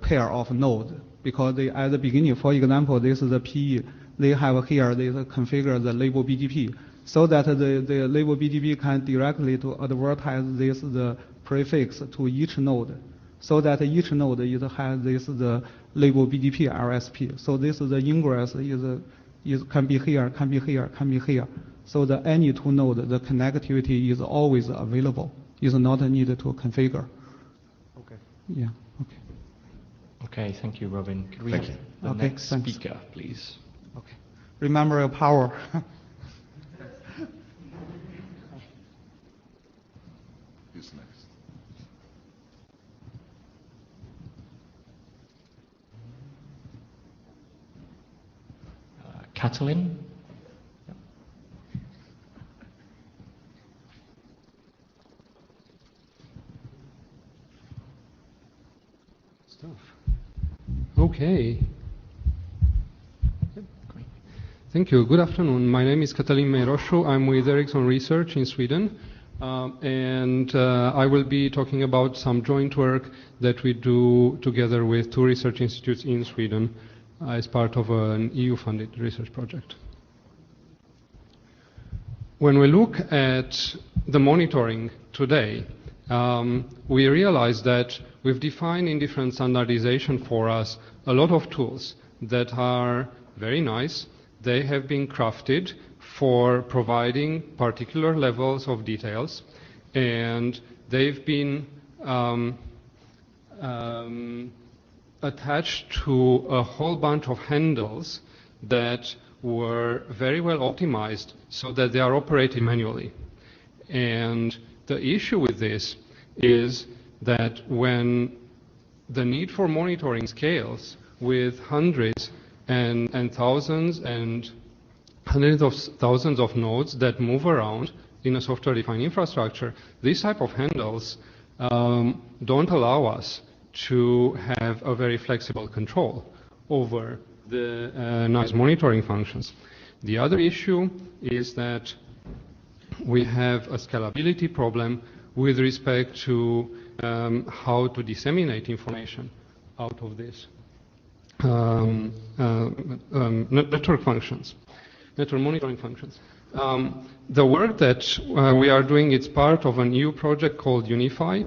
S8: pair of nodes, because they, at the beginning, for example, this is the PE. They have here, they configure the label BGP, so that the label BGP can directly to advertise this the prefix to each node, so that each node has this the label BGP RSP. So this is the ingress can be here, can be here, can be here. So the any two node, the connectivity is always available. Is not needed to configure.
S9: Okay.
S8: Yeah. Okay.
S1: Okay. Thank you, Robin. Could we have the next speaker, please?
S8: Okay. Remember your power.
S2: Who's next?
S1: Catalin?
S10: Okay. Great. Thank you. Good afternoon. My name is Catalin Meirosho. I'm with Ericsson Research in Sweden. And I will be talking about some joint work that we do together with two research institutes in Sweden as part of an EU-funded research project. When we look at the monitoring today, we realize that we've defined in different standardization for us a lot of tools that are very nice. They have been crafted for providing particular levels of details, and they've been attached to a whole bunch of handles that were very well optimized so that they are operated manually. And the issue with this is that when the need for monitoring scales with hundreds and thousands and hundreds of thousands of nodes that move around in a software-defined infrastructure, these type of handles don't allow us to have a very flexible control over the nice monitoring functions. The other issue is that we have a scalability problem with respect to how to disseminate information out of this network functions, network monitoring functions. The work that we are doing, it's part of an EU project called Unify.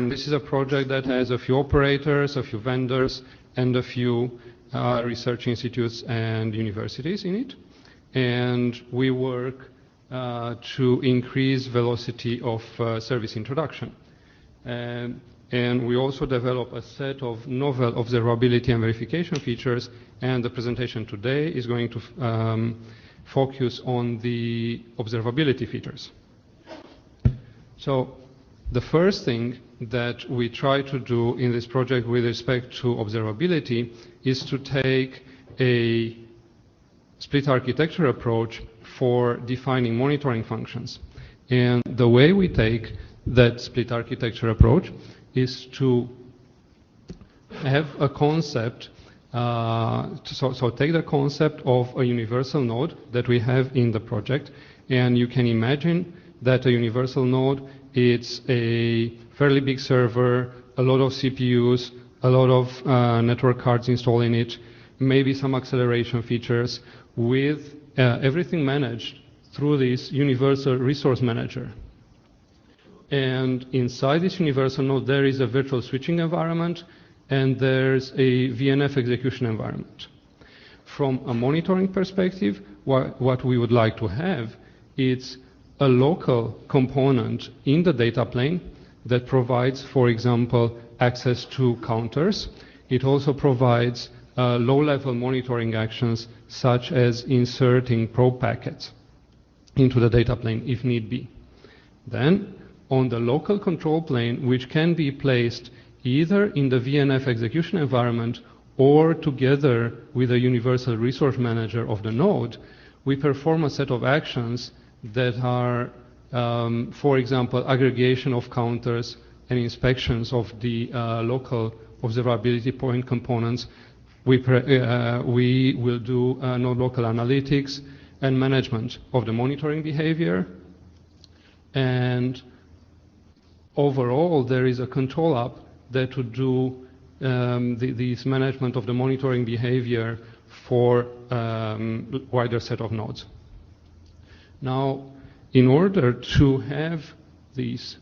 S10: This is a project that has a few operators, a few vendors, and a few research institutes and universities in it. And we work to increase velocity of service introduction. And we also develop a set of novel observability and verification features And the presentation today is going to focus on the observability features. So the first thing that we try to do in this project with respect to observability is to take a split architecture approach for defining monitoring functions. And the way we take that split architecture approach is to have a concept, so take the concept of a universal node that we have in the project, and you can imagine that a universal node, it's a fairly big server, a lot of CPUs, a lot of network cards installed in it, maybe some acceleration features, with everything managed through this universal resource manager. And inside this universal node, there is a virtual switching environment, and there's a VNF execution environment. From a monitoring perspective, what we would like to have is a local component in the data plane that provides, for example, access to counters. It also provides low-level monitoring actions, such as inserting probe packets into the data plane if need be. Then, on the local control plane, which can be placed either in the VNF execution environment or together with a universal resource manager of the node, we perform a set of actions that are, for example, aggregation of counters and inspections of the local observability point components. We will do node local analytics and management of the monitoring behavior. And overall, there is a control app that would do this management of the monitoring behavior for wider set of nodes. Now, in order to have these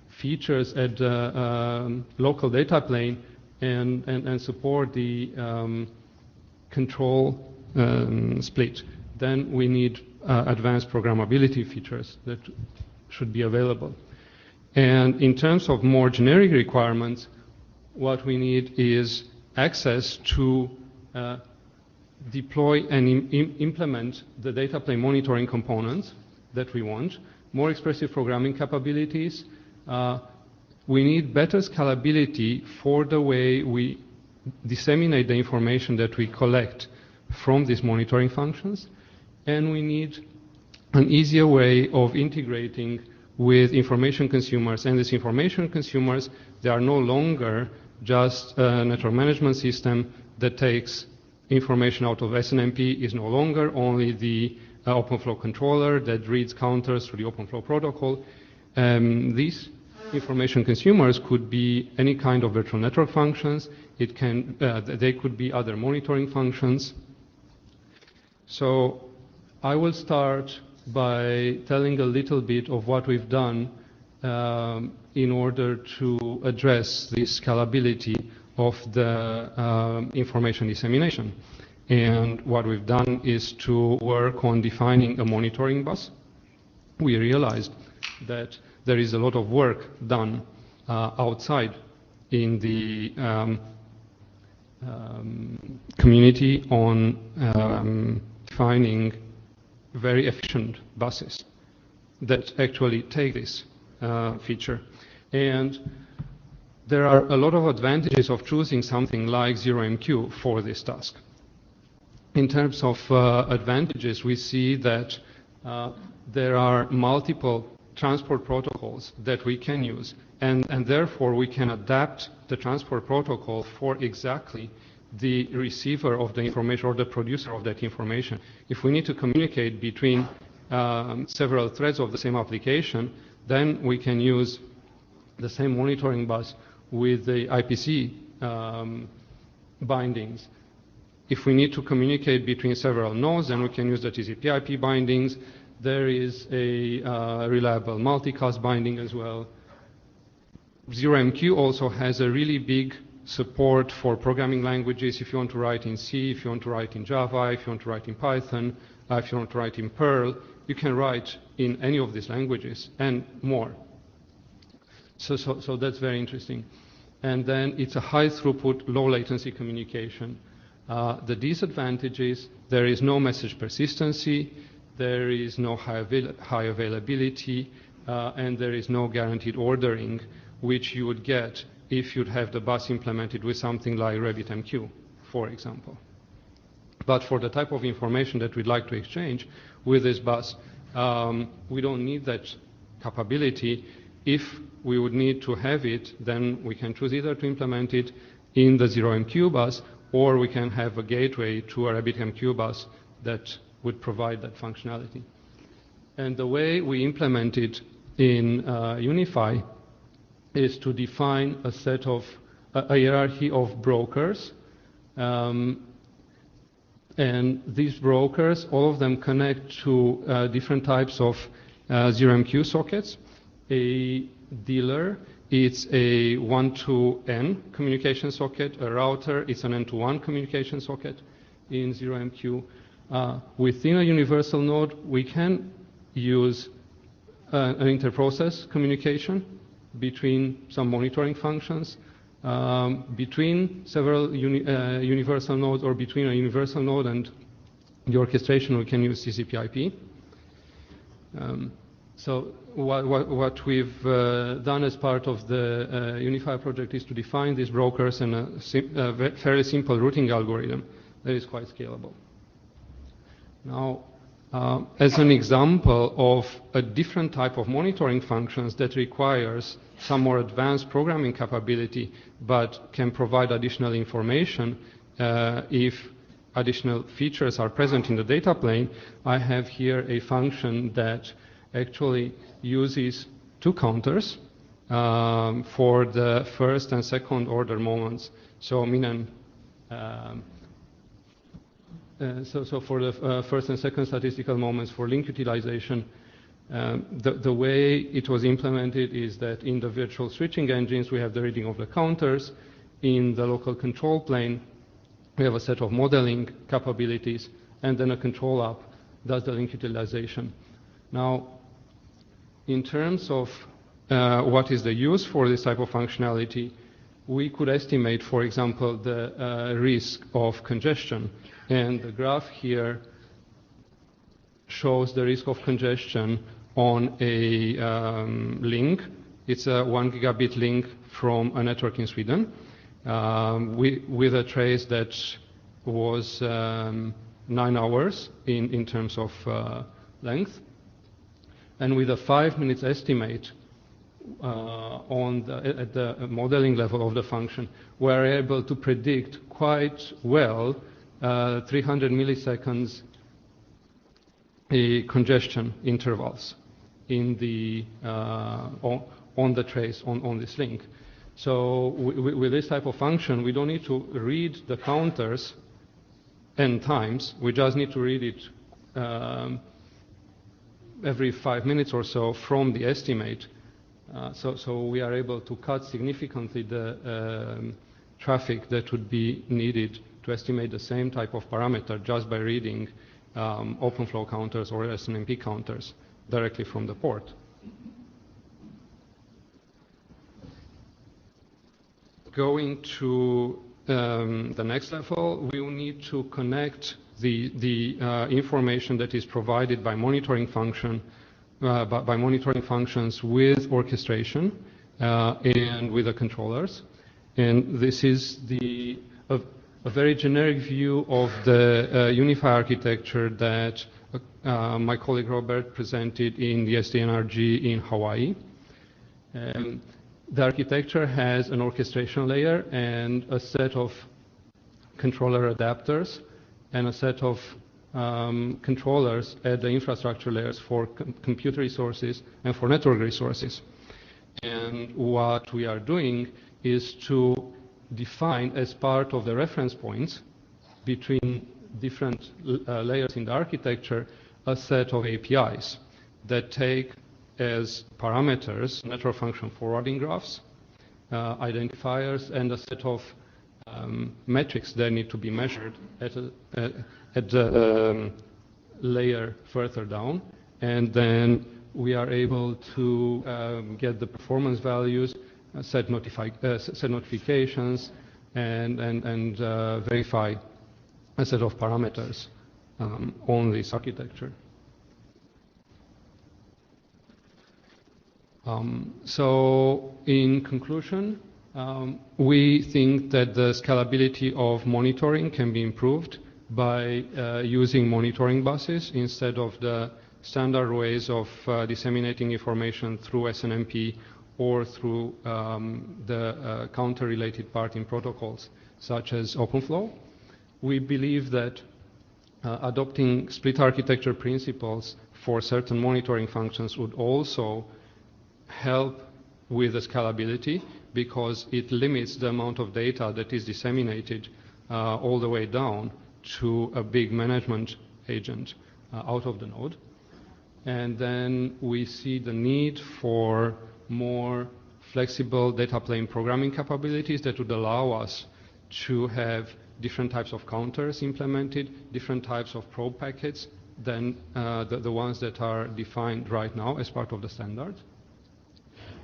S10: features at the local data plane and support the control split, then we need advanced programmability features that should be available. And in terms of more generic requirements, what we need is access to deploy and implement the data plane monitoring components that we want, more expressive programming capabilities. We need better scalability for the way we disseminate the information that we collect from these monitoring functions, and we need an easier way of integrating with information consumers. And these information consumers, they are no longer just a network management system that takes information out of SNMP, is no longer only the OpenFlow controller that reads counters through the OpenFlow protocol. These information consumers could be any kind of virtual network functions. They could be other monitoring functions. So I will start by telling a little bit of what we've done in order to address the scalability of the information dissemination. And what we've done is to work on defining a monitoring bus. We realized that there is a lot of work done outside in the community on defining very efficient buses that actually take this feature. And there are a lot of advantages of choosing something like ZeroMQ for this task. In terms of advantages, we see that there are multiple transport protocols that we can use, and therefore we can adapt the transport protocol for exactly the receiver of the information or the producer of that information. If we need to communicate between several threads of the same application, then we can use the same monitoring bus with the IPC bindings. If we need to communicate between several nodes, then we can use the TCP/IP bindings. There is a reliable multicast binding as well. ZeroMQ also has a really big support for programming languages. If you want to write in C, if you want to write in Java, if you want to write in Python, if you want to write in Perl, you can write in any of these languages and more. So that's very interesting. And then it's a high throughput, low latency communication. The disadvantage is there is no message persistency, there is no high availability, and there is no guaranteed ordering, which you would get if you'd have the bus implemented with something like RabbitMQ, for example. But for the type of information that we'd like to exchange with this bus, we don't need that capability. If we would need to have it, then we can choose either to implement it in the 0MQ bus, or we can have a gateway to a RabbitMQ bus that would provide that functionality. And the way we implement it in Unify is to define a set of a hierarchy of brokers, and these brokers, all of them connect to different types of 0MQ sockets. A dealer, it's a 1-to-N communication socket. A router, it's an N-to-1 communication socket in 0MQ. Within a universal node, we can use an interprocess communication between some monitoring functions, between several universal nodes, or between a universal node and the orchestration, we can use TCP/IP. So what we've done as part of the Unify project is to define these brokers and a fairly simple routing algorithm that is quite scalable. Now, as an example of a different type of monitoring functions that requires some more advanced programming capability but can provide additional information if additional features are present in the data plane, I have here a function that actually uses two counters for the first and second order moments. So meaning so for the first and second statistical moments for link utilization, the way it was implemented is that in the virtual switching engines, we have the reading of the counters. In the local control plane, we have a set of modeling capabilities, and then a control app does the link utilization. Now, in terms of what is the use for this type of functionality, we could estimate, for example, the risk of congestion. And the graph here shows the risk of congestion on a link. It's a 1 gigabit link from a network in Sweden with a trace that was 9 hours in terms of length. And with a 5 minutes estimate at the modeling level of the function, we're able to predict quite well 300 milliseconds congestion intervals in the on the trace on this link. So with this type of function, we don't need to read the counters n times. We just need to read it every 5 minutes or so from the estimate. So we are able to cut significantly the traffic that would be needed to estimate the same type of parameter just by reading open flow counters or SNMP counters directly from the port. Going to the next level, we will need to connect the information that is provided by monitoring function by monitoring functions with orchestration and with the controllers. And this is a very generic view of the Unify architecture that my colleague Robert presented in the SDNRG in Hawaii. The architecture has an orchestration layer and a set of controller adapters and a set of controllers at the infrastructure layers for compute resources and for network resources. And what we are doing is to define as part of the reference points between different layers in the architecture a set of APIs that take as parameters network function forwarding graphs, identifiers, and a set of metrics that need to be measured at the layer further down. And then we are able to get the performance values, set notifications, and verify a set of parameters on this architecture. So in conclusion, we think that the scalability of monitoring can be improved by using monitoring buses instead of the standard ways of disseminating information through SNMP or through the counter-related parting protocols such as OpenFlow. We believe that adopting split architecture principles for certain monitoring functions would also help with the scalability, because it limits the amount of data that is disseminated all the way down to a big management agent out of the node. And then we see the need for more flexible data plane programming capabilities that would allow us to have different types of counters implemented, different types of probe packets than the ones that are defined right now as part of the standard.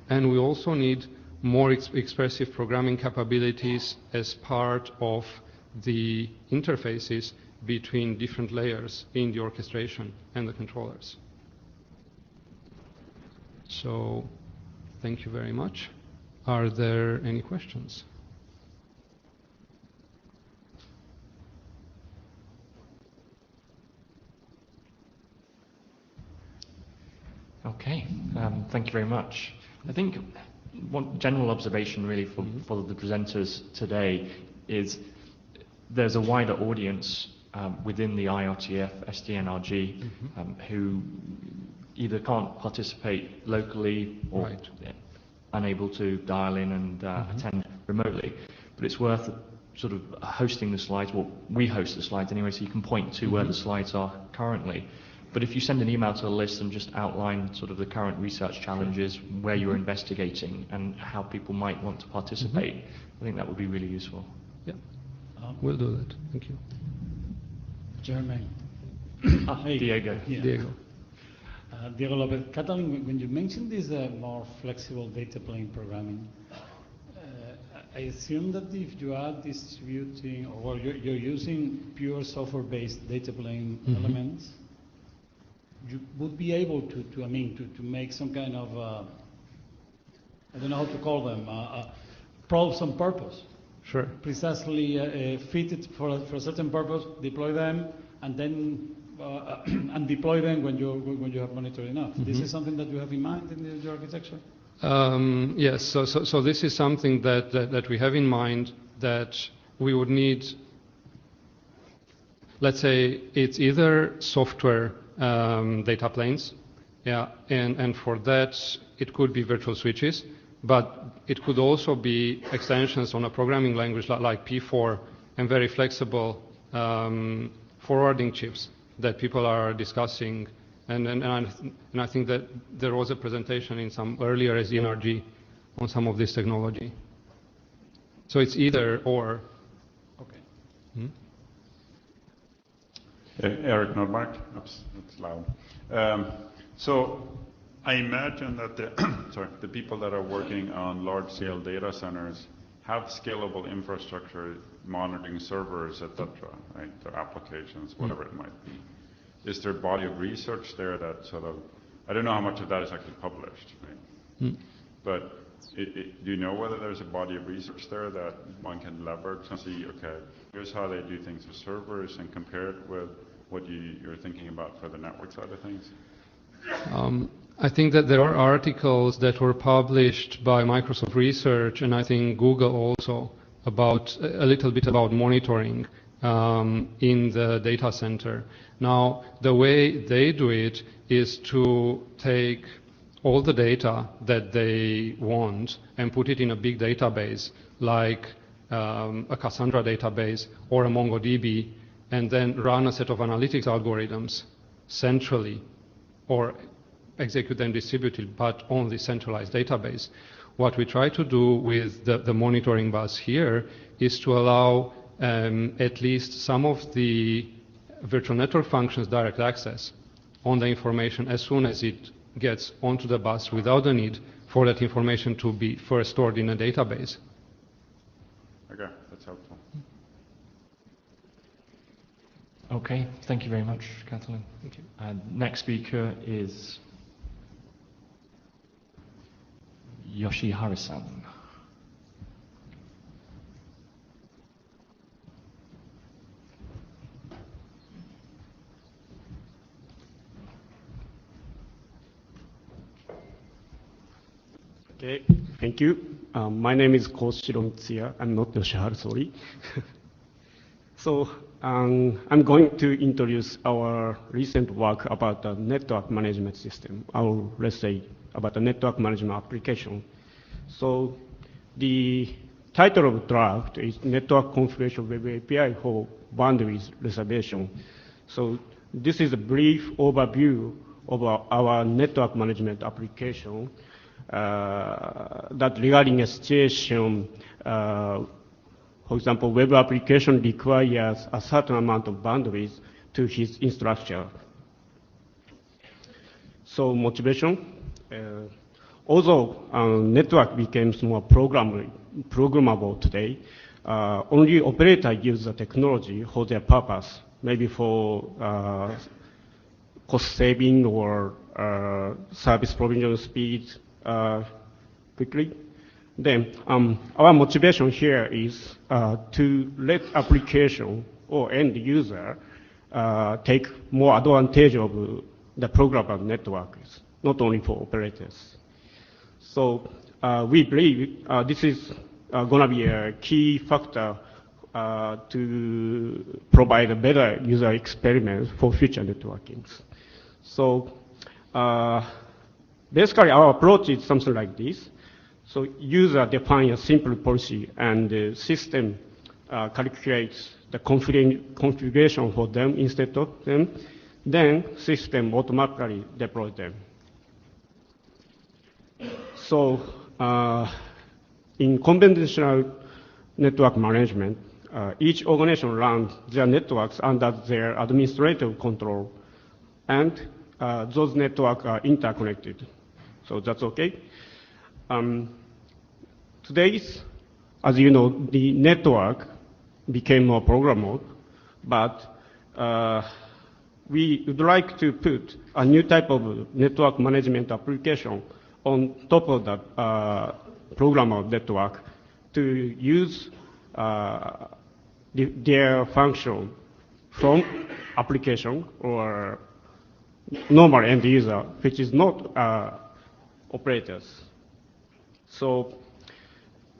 S10: And we also need more expressive programming capabilities as part of the interfaces between different layers in the orchestration and the controllers. So, thank you very much. Are there any questions?
S1: Okay, thank you very much. I think one general observation really for the presenters today is there's a wider audience within the IETF SDNRG who either can't participate locally or unable to dial in and attend remotely. But it's worth sort of hosting the slides. Well, we host the slides anyway, so you can point to where the slides are currently. But if you send an email to the list and just outline sort of the current research challenges, where you're investigating, and how people might want to participate, I think that would be really useful.
S10: Yeah, we'll do that. Thank you.
S6: Chairman.
S1: Hey. Diego.
S6: Yeah. Diego Lopez. Catalin, when you mentioned this more flexible data plane programming, I assume that if you are distributing, or you're using pure software-based data plane elements, you would be able to make some kind of, I don't know how to call them, probes on purpose.
S10: Sure.
S6: Precisely fit it for a certain purpose, deploy them, and then and deploy them when you have monitored enough. This is something that you have in mind in your architecture?
S10: Yes. So this is something that we have in mind, that we would need. Let's say it's either software data planes, and for that it could be virtual switches, but it could also be extensions on a programming language like P4 and very flexible forwarding chips that people are discussing, and I think that there was a presentation in some earlier SDNRG on some of this technology. So it's either or.
S6: Okay.
S11: Eric Nordmark. Oops, that's loud. So I imagine that the people that are working on large-scale data centers have scalable infrastructure, monitoring servers, etc., right? Their applications, whatever it might be. Is there a body of research there that sort of, I don't know how much of that is actually published, right? But do you know whether there's a body of research there that one can leverage and see, okay, here's how they do things with servers, and compare it with what you're thinking about for the network side of things?
S10: I think that there are articles that were published by Microsoft Research, and I think Google also, about a little bit about monitoring in the data center. Now, the way they do it is to take all the data that they want and put it in a big database, like a Cassandra database or a MongoDB, and then run a set of analytics algorithms centrally, or execute them distributed, but on the centralized database. What we try to do with the monitoring bus here is to allow at least some of the virtual network functions direct access on the information as soon as it gets onto the bus, without the need for that information to be first stored in a database.
S11: Okay, that's helpful.
S1: Okay, thank you very much, Kathleen.
S5: Thank you.
S1: Next speaker is Yoshihara-san.
S12: Okay, thank you. My name is Koshiro Mitsuya. I'm not Yoshihara, sorry. So I'm going to introduce our recent work about the network management system, or let's say about the network management application. So the title of the draft is Network Configuration Web API for Bandwidth Reservation. So this is a brief overview of our network management application that regarding a situation, for example, web application requires a certain amount of bandwidth to its infrastructure. So motivation, although network becomes more programmable today, only operators use the technology for their purpose, maybe for cost saving or service provision speed quickly. Then our motivation here is to let application or end user take more advantage of the programmable networks, not only for operators. So we believe this is going to be a key factor to provide a better user experience for future networkings. So basically our approach is something like this. So user define a simple policy and the system calculates the configuration for them instead of them. Then system automatically deploy them. So in conventional network management, each organization runs their networks under their administrative control, and those networks are interconnected. So that's okay. Today, as you know, the network became more programmable, but we would like to put a new type of network management application on top of the programmable network to use their function from application or normal end user, which is not operators. So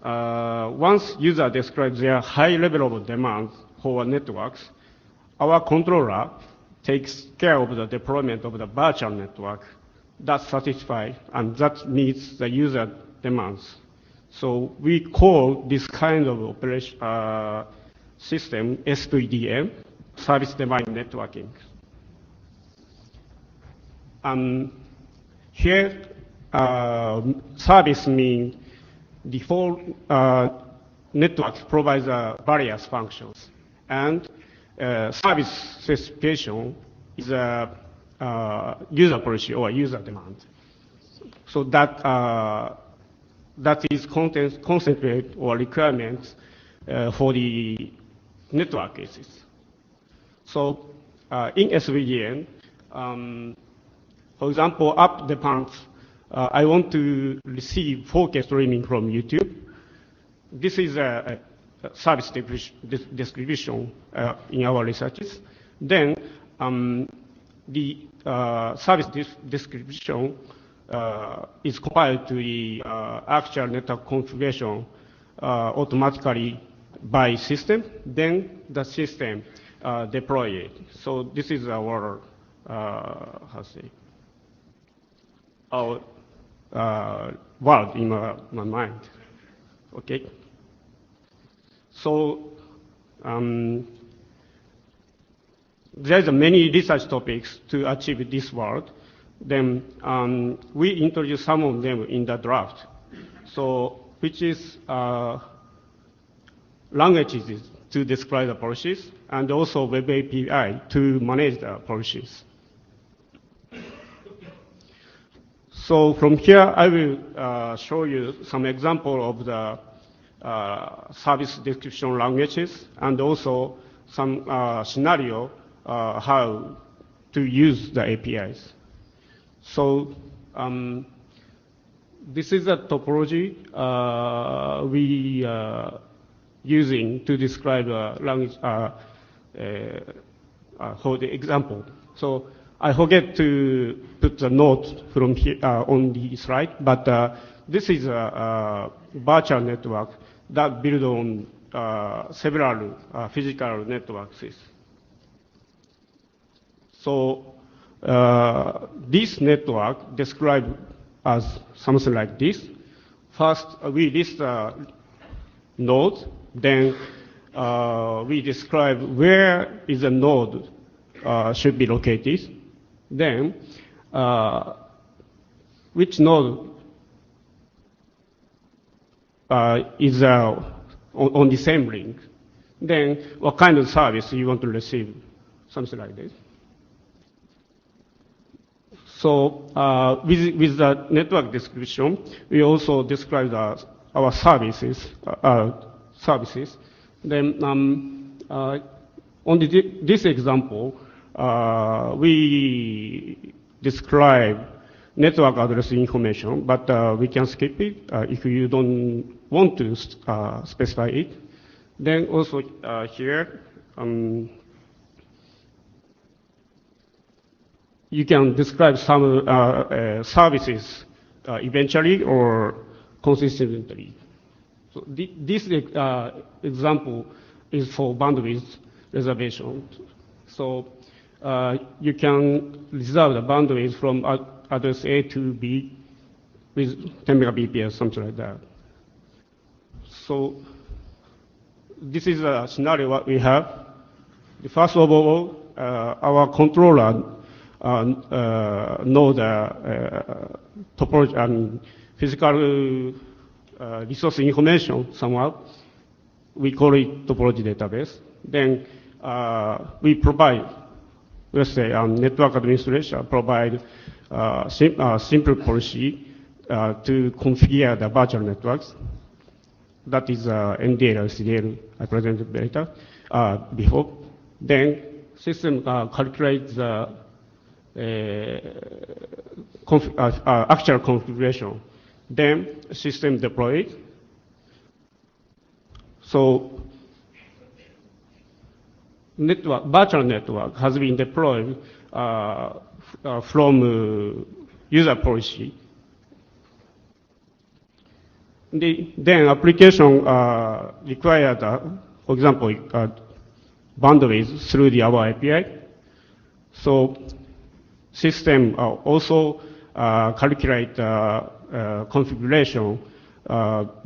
S12: once user describes their high level of demands for networks, our controller takes care of the deployment of the virtual network that satisfies and that meets the user demands. So we call this kind of operation system SVDN, Service Defined Networking. Here, service means default networks provides various functions, and service specification is a user policy or user demand. So that is concentrate or requirements for the network cases. So in SVDN, for example, app depends. I want to receive 4K streaming from YouTube. This is a service description in our researches. Then the service description is compiled to the actual network configuration automatically by system. Then the system deploy it. So this is our our world in my mind. Okay. So there's many research topics to achieve this world. Then we introduce some of them in the draft. So which is languages to describe the policies, and also web API to manage the policies. So from here, I will show you some example of the service description languages, and also some scenario how to use the APIs. So this is a topology we using to describe language for the example. So I forget to put the note from here on the slide, but this is a virtual network that build on several physical networks. So this network described as something like this. First, we list nodes, then we describe where is a node should be located, then which node is on the same link, then what kind of service you want to receive, something like this. So with the network description, we also describe our services. Then on this example, we describe network address information, but we can skip it if you don't want to specify it. Then also here, you can describe some services eventually or consistently. So this example is for bandwidth reservation. So you can reserve the bandwidth from address A to B with 10 Mbps, something like that. So this is a scenario what we have. First of all, our controller know the topology and physical resource information somewhat. We call it topology database. Then we provide, let's say, network administration provide simple policy to configure the virtual networks. That is NDL, LCDL I presented later before. Then system calculates the actual configuration. Then system deployed. So virtual network has been deployed from user policy. Then application required, for example, bandwidth through our API. So system also calculate configuration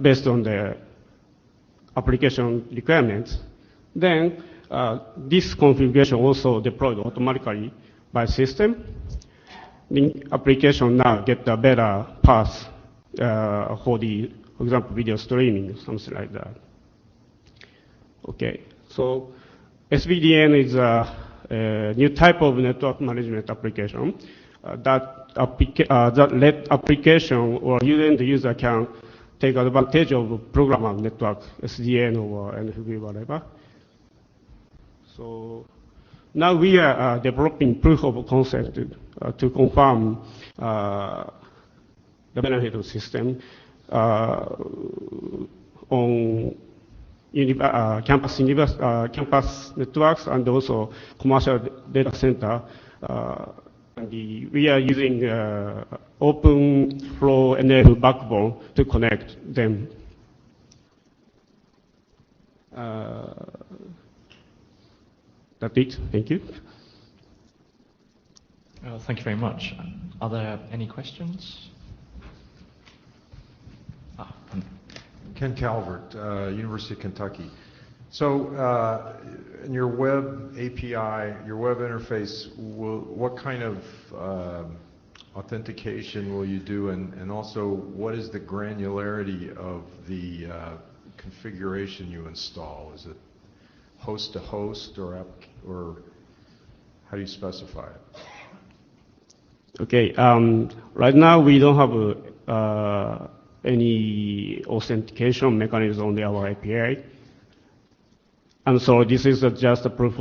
S12: based on the application requirements. Then this configuration also deployed automatically by system. The application now get a better path for the, for example, video streaming, something like that. Okay, so SVDN is a new type of network management application that let application or the user can take advantage of program network, SDN or NFV, whatever. So now we are developing proof of concept to confirm the benefit of system on campus networks and also commercial data center. We are using open flow NF backbone to connect them. That's it. Thank you.
S1: Thank you very much. Are there any questions?
S13: Ken Calvert, University of Kentucky. So in your web API, your web interface, what kind of authentication will you do, and also what is the granularity of the configuration you install? Is it host to host, or how do you specify it?
S12: Okay, right now we don't have any authentication mechanism on our API. And so this is just a proof.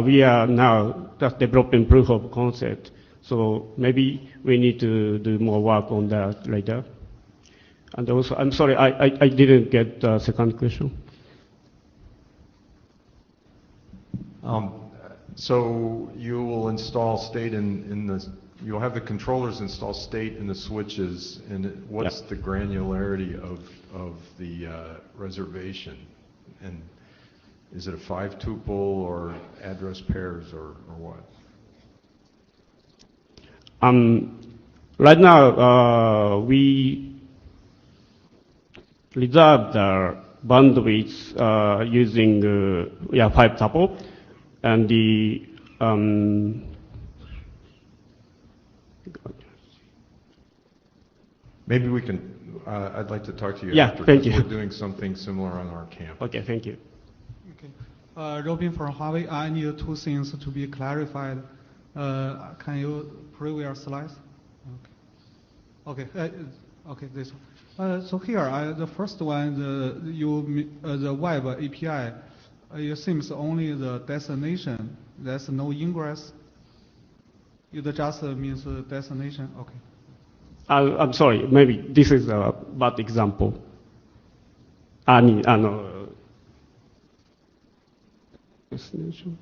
S12: We are now just developing proof of concept. So maybe we need to do more work on that later. And also, I'm sorry, I didn't get the second question.
S13: So you will install state in the, you'll have the controllers install state in the switches, and what's the granularity of the reservation? And is it a 5-tuple or address pairs or what?
S12: Right now, we reserve the bandwidth using 5-tuple, and the
S13: maybe we can. I'd like to talk to you.
S12: Yeah,
S13: after,
S12: thank you.
S13: We're doing something similar on our campus.
S12: Okay, thank you.
S8: Okay, Robin from Huawei. I need two things to be clarified. Can you preview your slides? Okay. Okay, this one. So here, the first one, the web API, it seems only the destination. There's no ingress. It just means destination. Okay.
S12: I'm sorry. Maybe this is a bad example. Destination.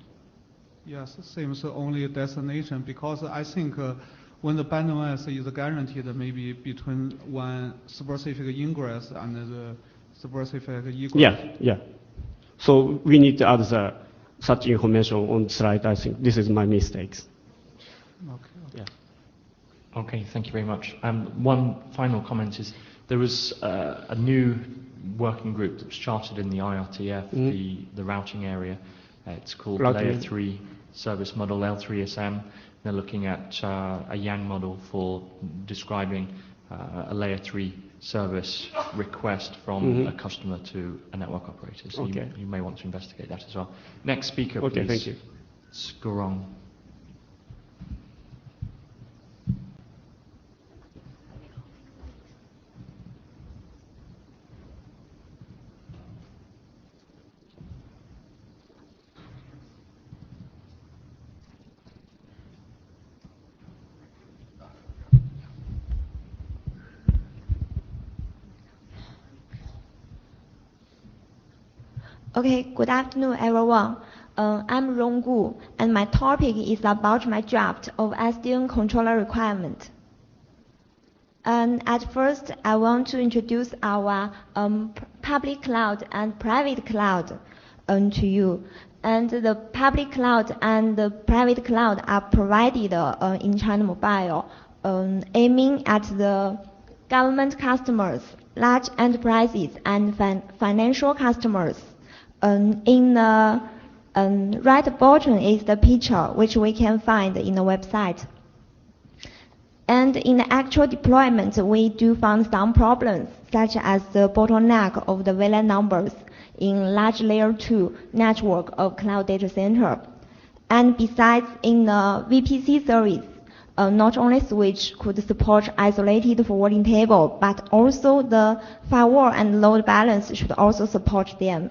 S8: Yes, seems only destination, because I think when the bandwidth is guaranteed, maybe between one specific ingress and the specific egress.
S12: Yeah. So we need to add such information on the slide. I think this is my mistakes.
S8: Okay.
S12: Yeah.
S1: Okay, thank you very much. One final comment is there was a new working group that was chartered in the IETF, the routing area. It's called Layer 3 Service Model, L3SM. They're looking at a Yang model for describing a Layer 3 service request from a customer to a network operator. So you may want to investigate that as well. Next speaker, please.
S12: Okay, thank you.
S1: Skurong.
S14: Okay, good afternoon, everyone. I'm Ronggu, and my topic is about my draft of SDN controller requirement. And at first, I want to introduce our public cloud and private cloud to you. And the public cloud and the private cloud are provided in China Mobile, aiming at the government customers, large enterprises, and financial customers. In the right bottom is the picture which we can find in the website. And in the actual deployment, we do find some problems, such as the bottleneck of the VLAN numbers in large layer 2 network of cloud data center. And besides, in the VPC service, not only switch could support isolated forwarding table, but also the firewall and load balance should also support them.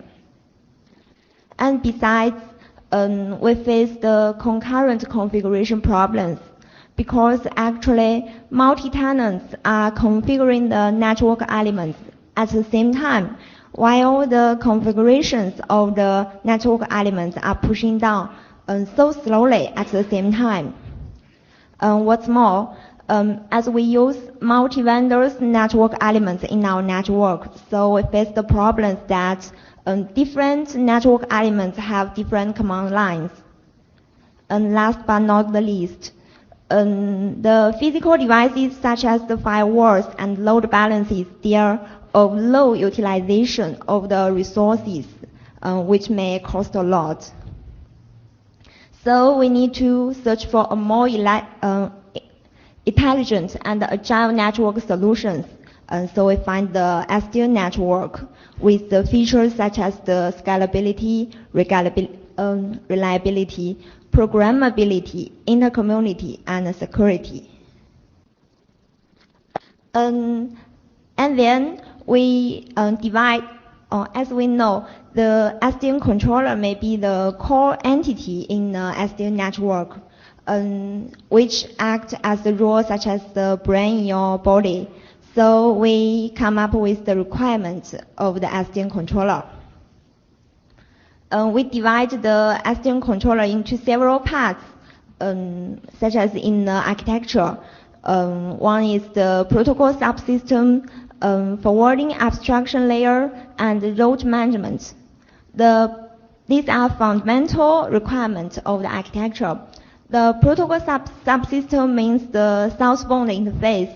S14: And besides, we face the concurrent configuration problems, because actually multi-tenants are configuring the network elements at the same time, while the configurations of the network elements are pushing down so slowly at the same time. What's more, as we use multi-vendors network elements in our network, so we face the problems that different network elements have different command lines. And last but not the least, the physical devices such as the firewalls and load balances, they are of low utilization of the resources, which may cost a lot. So we need to search for a more intelligent and agile network solutions. And so we find the SDN network with the features such as the scalability, reliability, programmability, intercommunity, and security. And then we divide As we know, the SDN controller may be the core entity in the SDN network, which act as the role such as the brain in your body. So we come up with the requirements of the SDN controller. We divide the SDN controller into several parts, such as in the architecture. One is the protocol subsystem, forwarding abstraction layer, and load management. These are fundamental requirements of the architecture. The protocol subsystem means the southbound interface,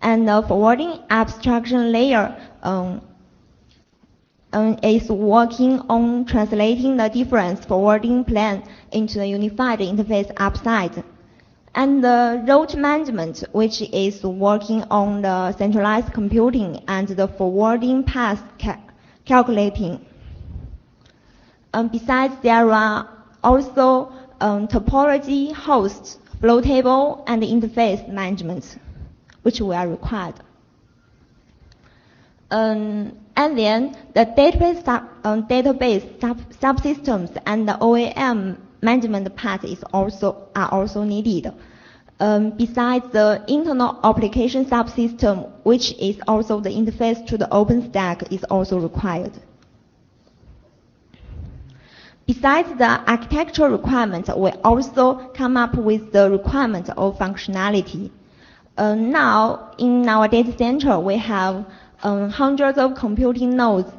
S14: and the forwarding abstraction layer is working on translating the difference forwarding plane into the unified interface upside. And the load management, which is working on the centralized computing and the forwarding path calculating. Besides, there are also topology, host, flow table, and interface management, which we are required. And then the database subsystems and the OAM management part are also needed. Besides the internal application subsystem, which is also the interface to the OpenStack, is also required. Besides the architectural requirements, we also come up with the requirements of functionality. Now, in our data center, we have hundreds of computing nodes,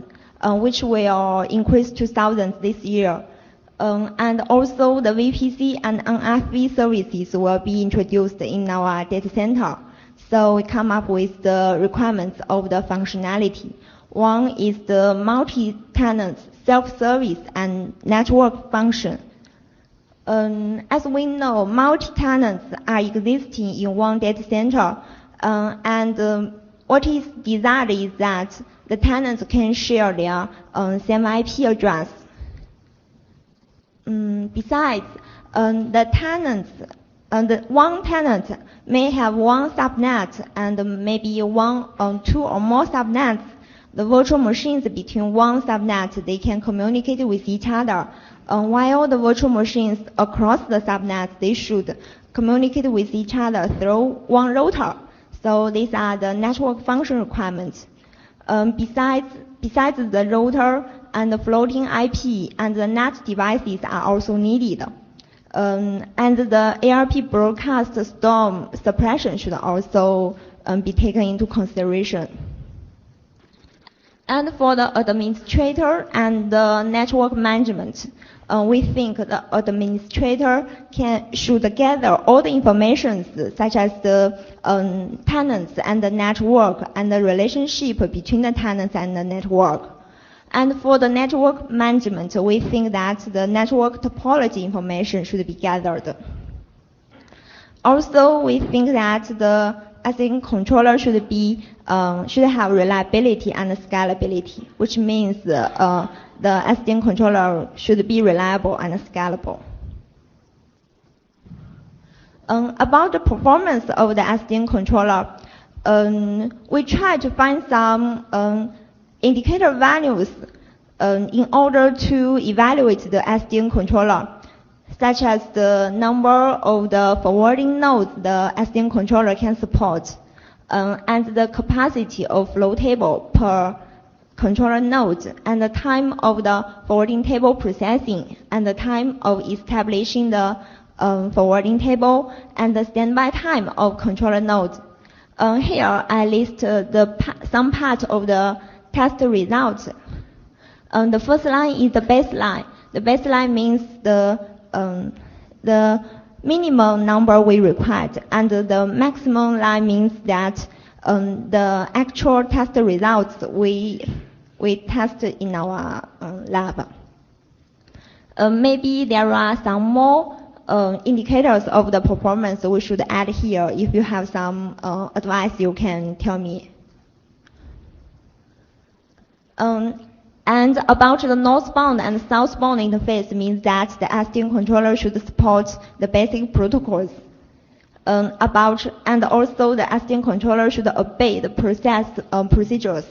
S14: which will increase to thousands this year. And also the VPC and NFV services will be introduced in our data center. So we come up with the requirements of the functionality. One is the multi-tenant self-service and network function. As we know, multi-tenants are existing in one data center, and what is desired is that the tenants can share their same IP address. Besides, the tenants, one tenant may have one subnet and maybe two or more subnets. The virtual machines between one subnet, they can communicate with each other, while the virtual machines across the subnets, they should communicate with each other through one router. So these are the network function requirements. Besides the router and the floating IP and the NAT devices are also needed. And the ARP broadcast storm suppression should also be taken into consideration. And for the administrator and the network management, we think the administrator should gather all the information such as the tenants and the network and the relationship between the tenants and the network. And for the network management, we think that the network topology information should be gathered. Also, we think that the SDN controller should have reliability and scalability, which means the SDN controller should be reliable and scalable. About the performance of the SDN controller, we try to find some indicator values in order to evaluate the SDN controller, such as the number of the forwarding nodes the SDN controller can support, and the capacity of flow table per controller node, and the time of the forwarding table processing, and the time of establishing the forwarding table, and the standby time of controller node. Here I list some part of the test results. The first line is the baseline. The baseline means the minimum number we required, and the maximum line means that the actual test results we test in our lab. Maybe there are some more indicators of the performance we should add here. If you have some advice, you can tell me. And about the northbound and southbound interface means that the SDN controller should support the basic protocols. And also the SDN controller should obey the procedures.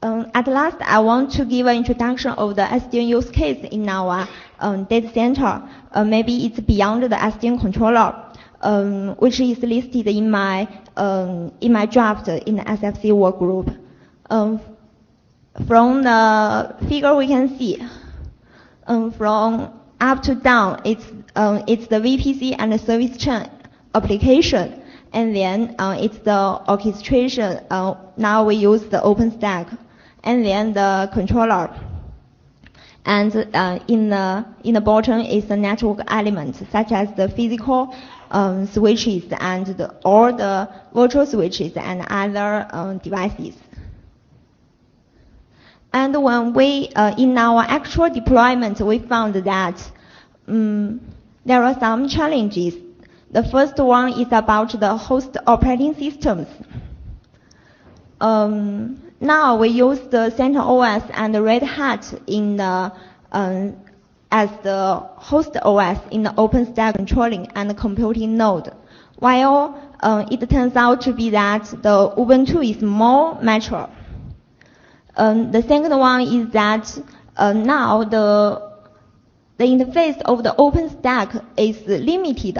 S14: At last, I want to give an introduction of the SDN use case in our data center. Maybe it's beyond the SDN controller, which is listed in my draft in the SFC work group. From the figure we can see, from up to down, it's the VPC and the service chain application, and then it's the orchestration. Now we use the OpenStack, and then the controller. And in the bottom is the network elements, such as the physical switches and all the virtual switches and other devices. And when we, in our actual deployment, we found that there are some challenges. The first one is about the host operating systems. Now we use the CentOS and Red Hat in the, as the host OS in the OpenStack controlling and computing node. While it turns out to be that the Ubuntu is more mature. The second one is that now the interface of the OpenStack is limited.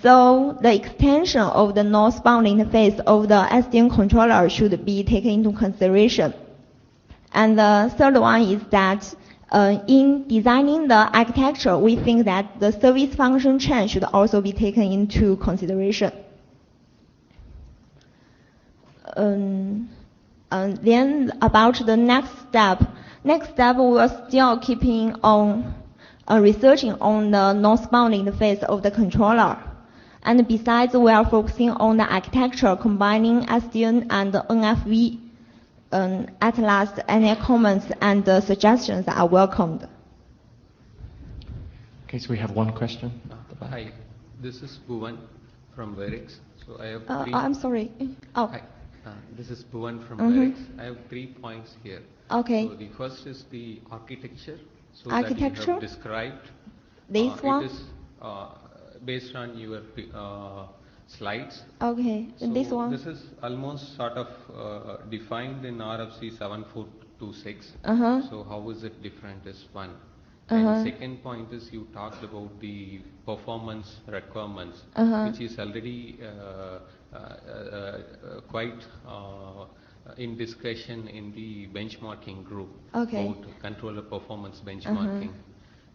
S14: So the extension of the northbound interface of the SDN controller should be taken into consideration. And the third one is that in designing the architecture, we think that the service function chain should also be taken into consideration. Then about the next step. Next step, we are still keeping on researching on the northbound interface of the controller. And besides, we are focusing on the architecture combining SDN and NFV. At last, any comments and suggestions are welcomed.
S1: Okay, so we have one question.
S5: Hi, this is Bhuvan from Verix. So I have
S14: I'm sorry. Oh.
S5: Hi. This is Bhuvan from Verix. I have 3 points here.
S14: Okay.
S5: So the first is the architecture. So
S14: architecture?
S5: That you have described.
S14: This one?
S5: It is based on your slides.
S14: Okay,
S5: so
S14: this one?
S5: This is almost sort of defined in RFC 7426. So how is it different is one. And second point is you talked about the performance requirements, which is already quite in discussion in the benchmarking group about controller performance benchmarking.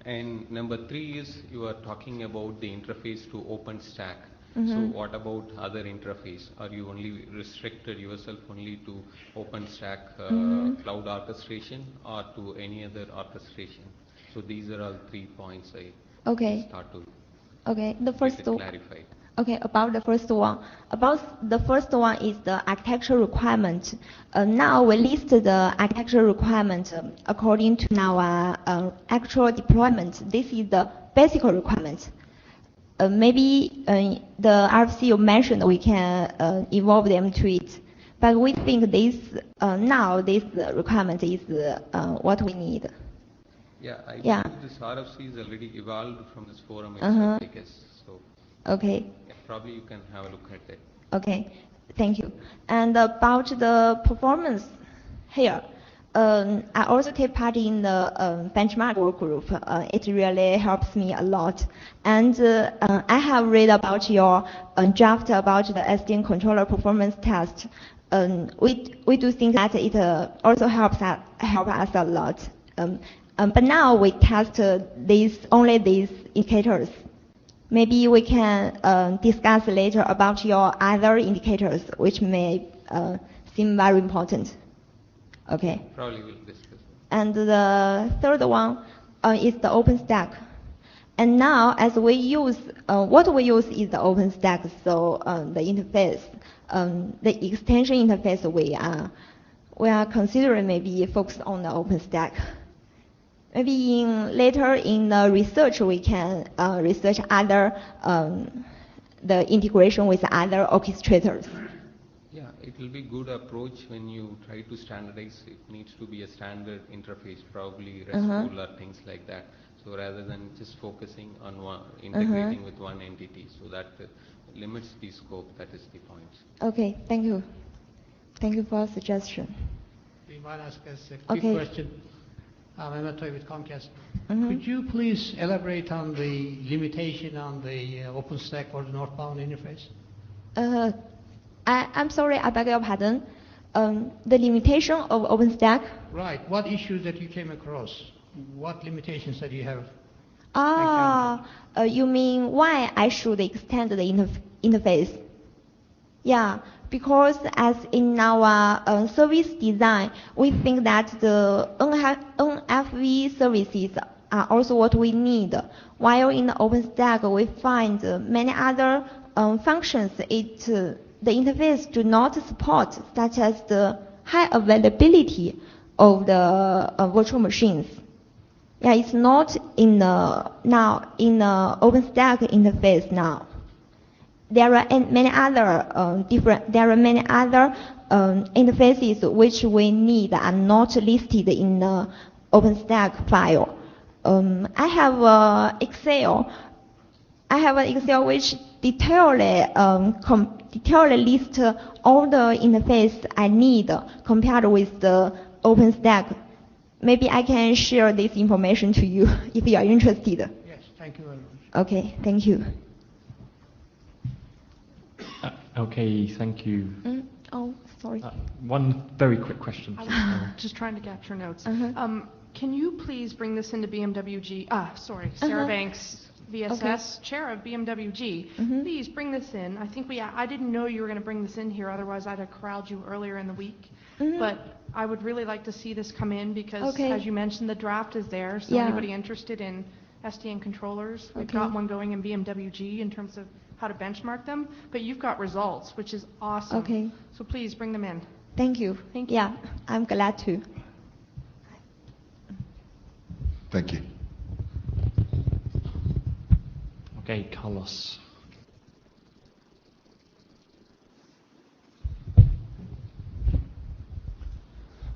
S5: And number 3 is you are talking about the interface to OpenStack. So what about other interface? Are you only restricted yourself only to OpenStack cloud orchestration or to any other orchestration? So these are all 3 points I start to
S14: the first
S5: get it clarified.
S14: Okay, about the first one. About the first one is the architecture requirement. Now we list the architecture requirement according to our actual deployment. This is the basic requirement. Maybe the RFC you mentioned, we can evolve them to it. But we think this now this requirement is what we need.
S5: Yeah, I believe this RFC is already evolved from this forum itself, I guess. So
S14: okay.
S5: Yeah, probably you can have a look at it.
S14: Okay, thank you. And about the performance here, I also take part in the benchmark work group. It really helps me a lot. And I have read about your draft about the SDN controller performance test. We do think that it also help us a lot. But now we test only these indicators. Maybe we can discuss later about your other indicators, which may seem very important. Okay.
S5: Probably we'll discuss.
S14: And the third one is the OpenStack. And now, as we use, what we use is the OpenStack. So the interface, the extension interface, we are considering maybe focus on the OpenStack. Maybe later in the research we can research other the integration with other orchestrators.
S5: Yeah, it will be good approach when you try to standardize. It needs to be a standard interface, probably RESTful or things like that. So rather than just focusing on integrating with one entity, so that limits the scope. That is the point.
S14: Okay, thank you. Thank you for the suggestion.
S4: We might ask us a quick
S14: Okay.
S4: question. I'm not with Comcast.
S14: Mhm.
S4: Could you please elaborate on the limitation on the OpenStack or the northbound interface?
S14: I'm sorry, I beg your pardon. The limitation of OpenStack.
S4: Right. What issues that you came across? What limitations that you have?
S14: You mean why I should extend the interface? Yeah, because as in our service design, we think that the NFV services are also what we need. While in the OpenStack, we find many other functions the interface do not support, such as the high availability of the virtual machines. Yeah, it's not in the OpenStack interface now. There are many other interfaces which we need are not listed in the OpenStack file. I have an Excel which detailedly lists all the interface I need compared with the OpenStack. Maybe I can share this information to you if you are interested.
S4: Yes, thank you very much.
S14: Okay, thank you.
S1: Okay, thank you.
S14: Oh, sorry.
S1: One very quick question.
S15: I was just trying to capture notes. Can you please bring this into BMWG? Sarah Banks, VSS, chair of BMWG. Please bring this in. I think I didn't know you were going to bring this in here, otherwise I'd have corralled you earlier in the week. But I would really like to see this come in because, as you mentioned, the draft is there. So anybody interested in SDN controllers, we've got one going in BMWG in terms of how to benchmark them. But you've got results, which is awesome.
S14: Okay.
S15: So please bring them in.
S14: Thank you.
S15: Thank you.
S14: Yeah, I'm glad to.
S2: Thank you.
S1: Okay, Carlos.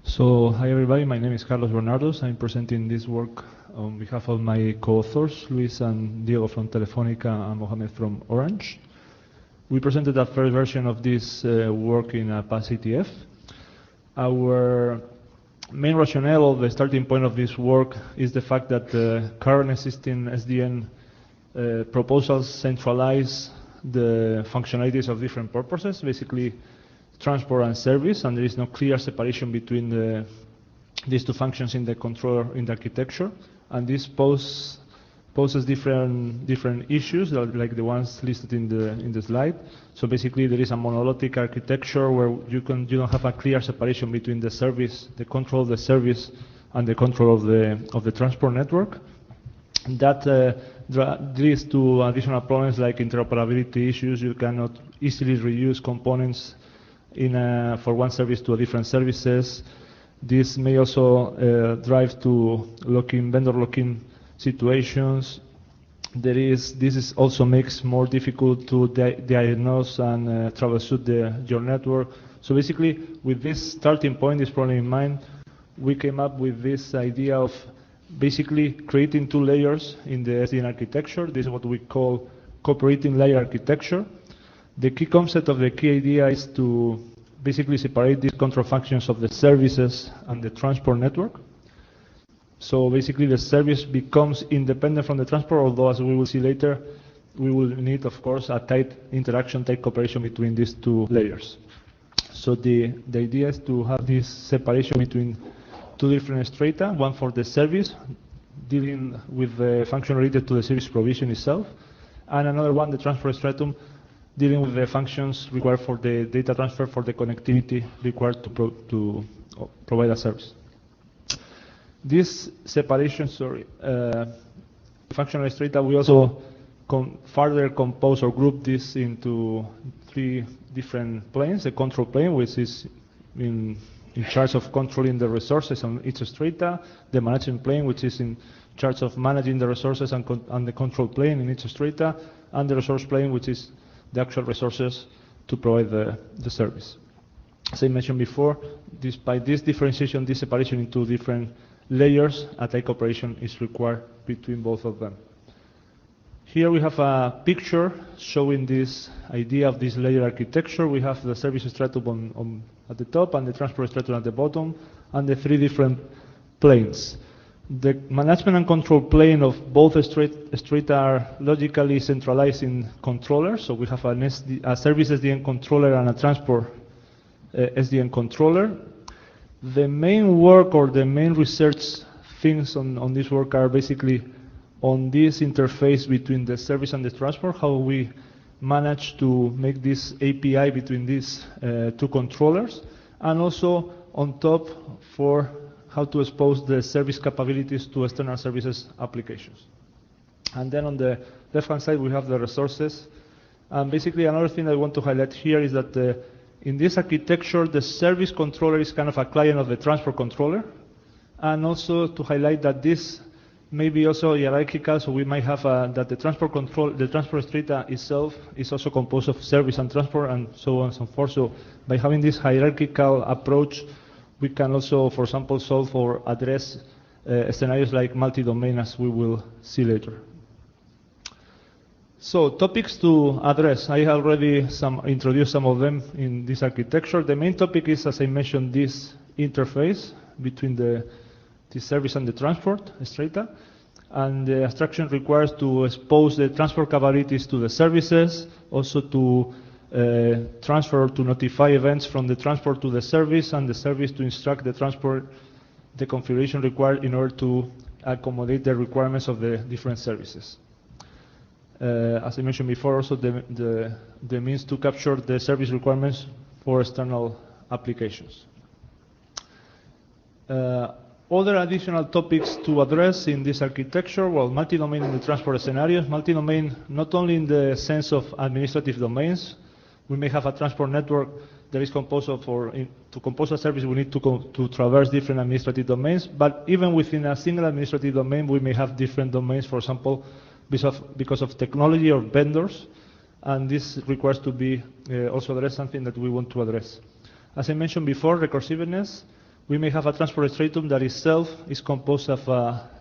S16: So, hi everybody, my name is Carlos Bernardos. I'm presenting this work on behalf of my co-authors, Luis and Diego from Telefónica and Mohamed from Orange. We presented the first version of this work in a past IETF. Our main rationale of the starting point of this work is the fact that the current existing SDN proposals centralize the functionalities of different purposes, basically transport and service, and there is no clear separation between these two functions in the controller in the architecture, and this poses different issues like the ones listed in the slide. So basically, there is a monolithic architecture where you don't have a clear separation between the service, the control of the service, and the control of the transport network. That leads to additional problems like interoperability issues. You cannot easily reuse components for one service to a different services. This may also drive to vendor lock-in situations. This also makes more difficult to diagnose and troubleshoot your network. So basically, with this starting point, this problem in mind, we came up with this idea of basically creating two layers in the SDN architecture. This is what we call cooperating layer architecture. The key concept of the key idea is to basically separate these control functions of the services and the transport network. So basically the service becomes independent from the transport, although as we will see later, we will need, of course, a tight interaction, tight cooperation between these two layers. So the idea is to have this separation between two different strata, one for the service, dealing with the function related to the service provision itself, and another one, the transport stratum, dealing with the functions required for the data transfer, for the connectivity required to provide a service. This separation, functional strata, we also further compose or group this into three different planes. The control plane, which is in charge of controlling the resources on each strata, the management plane, which is in charge of managing the resources and the control plane in each strata, and the resource plane, which is the actual resources to provide the service. As I mentioned before, by this differentiation, this separation into different layers, a tight cooperation is required between both of them. Here we have a picture showing this idea of this layer architecture. We have the service stratum at the top and the transport stratum at the bottom, and the three different planes. The management and control plane of both strata are logically centralized in controllers. So we have a service SDN controller and a transport SDN controller. The main work or the main research things on this work are basically on this interface between the service and the transport, how we manage to make this API between these two controllers, and also on top for how to expose the service capabilities to external services applications. And then on the left-hand side, we have the resources. And basically, another thing I want to highlight here is that in this architecture, the service controller is kind of a client of the transport controller. And also to highlight that this may be also hierarchical, so we might have that the transport strata itself is also composed of service and transport and so on and so forth. So by having this hierarchical approach, we can also, for example, solve or address scenarios like multi-domain, as we will see later. So topics to address. I already introduced some of them in this architecture. The main topic is, as I mentioned, this interface between the service and the transport strata. And the abstraction requires to expose the transport capabilities to the services, also to transfer to notify events from the transport to the service, and the service to instruct the transport the configuration required in order to accommodate the requirements of the different services. As I mentioned before, also the means to capture the service requirements for external applications. Other additional topics to address in this architecture, well, multi-domain in the transport scenarios. Multi-domain not only in the sense of administrative domains. We may have a transport network that is composed of, to compose a service, we need to traverse different administrative domains, but even within a single administrative domain, we may have different domains, for example, because of technology or vendors, and this requires to be also addressed, something that we want to address. As I mentioned before, recursiveness. We may have a transport stratum that itself is composed of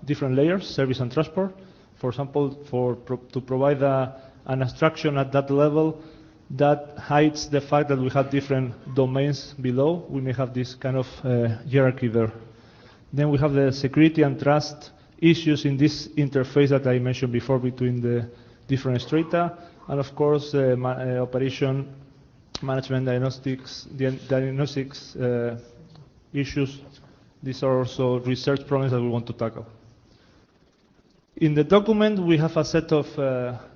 S16: different layers, service and transport. For example, to provide an abstraction at that level that hides the fact that we have different domains below. We may have this kind of hierarchy there. Then we have the security and trust issues in this interface that I mentioned before between the different strata, and of course operation management diagnostics issues. These are also research problems that we want to tackle. In the document, we have a set of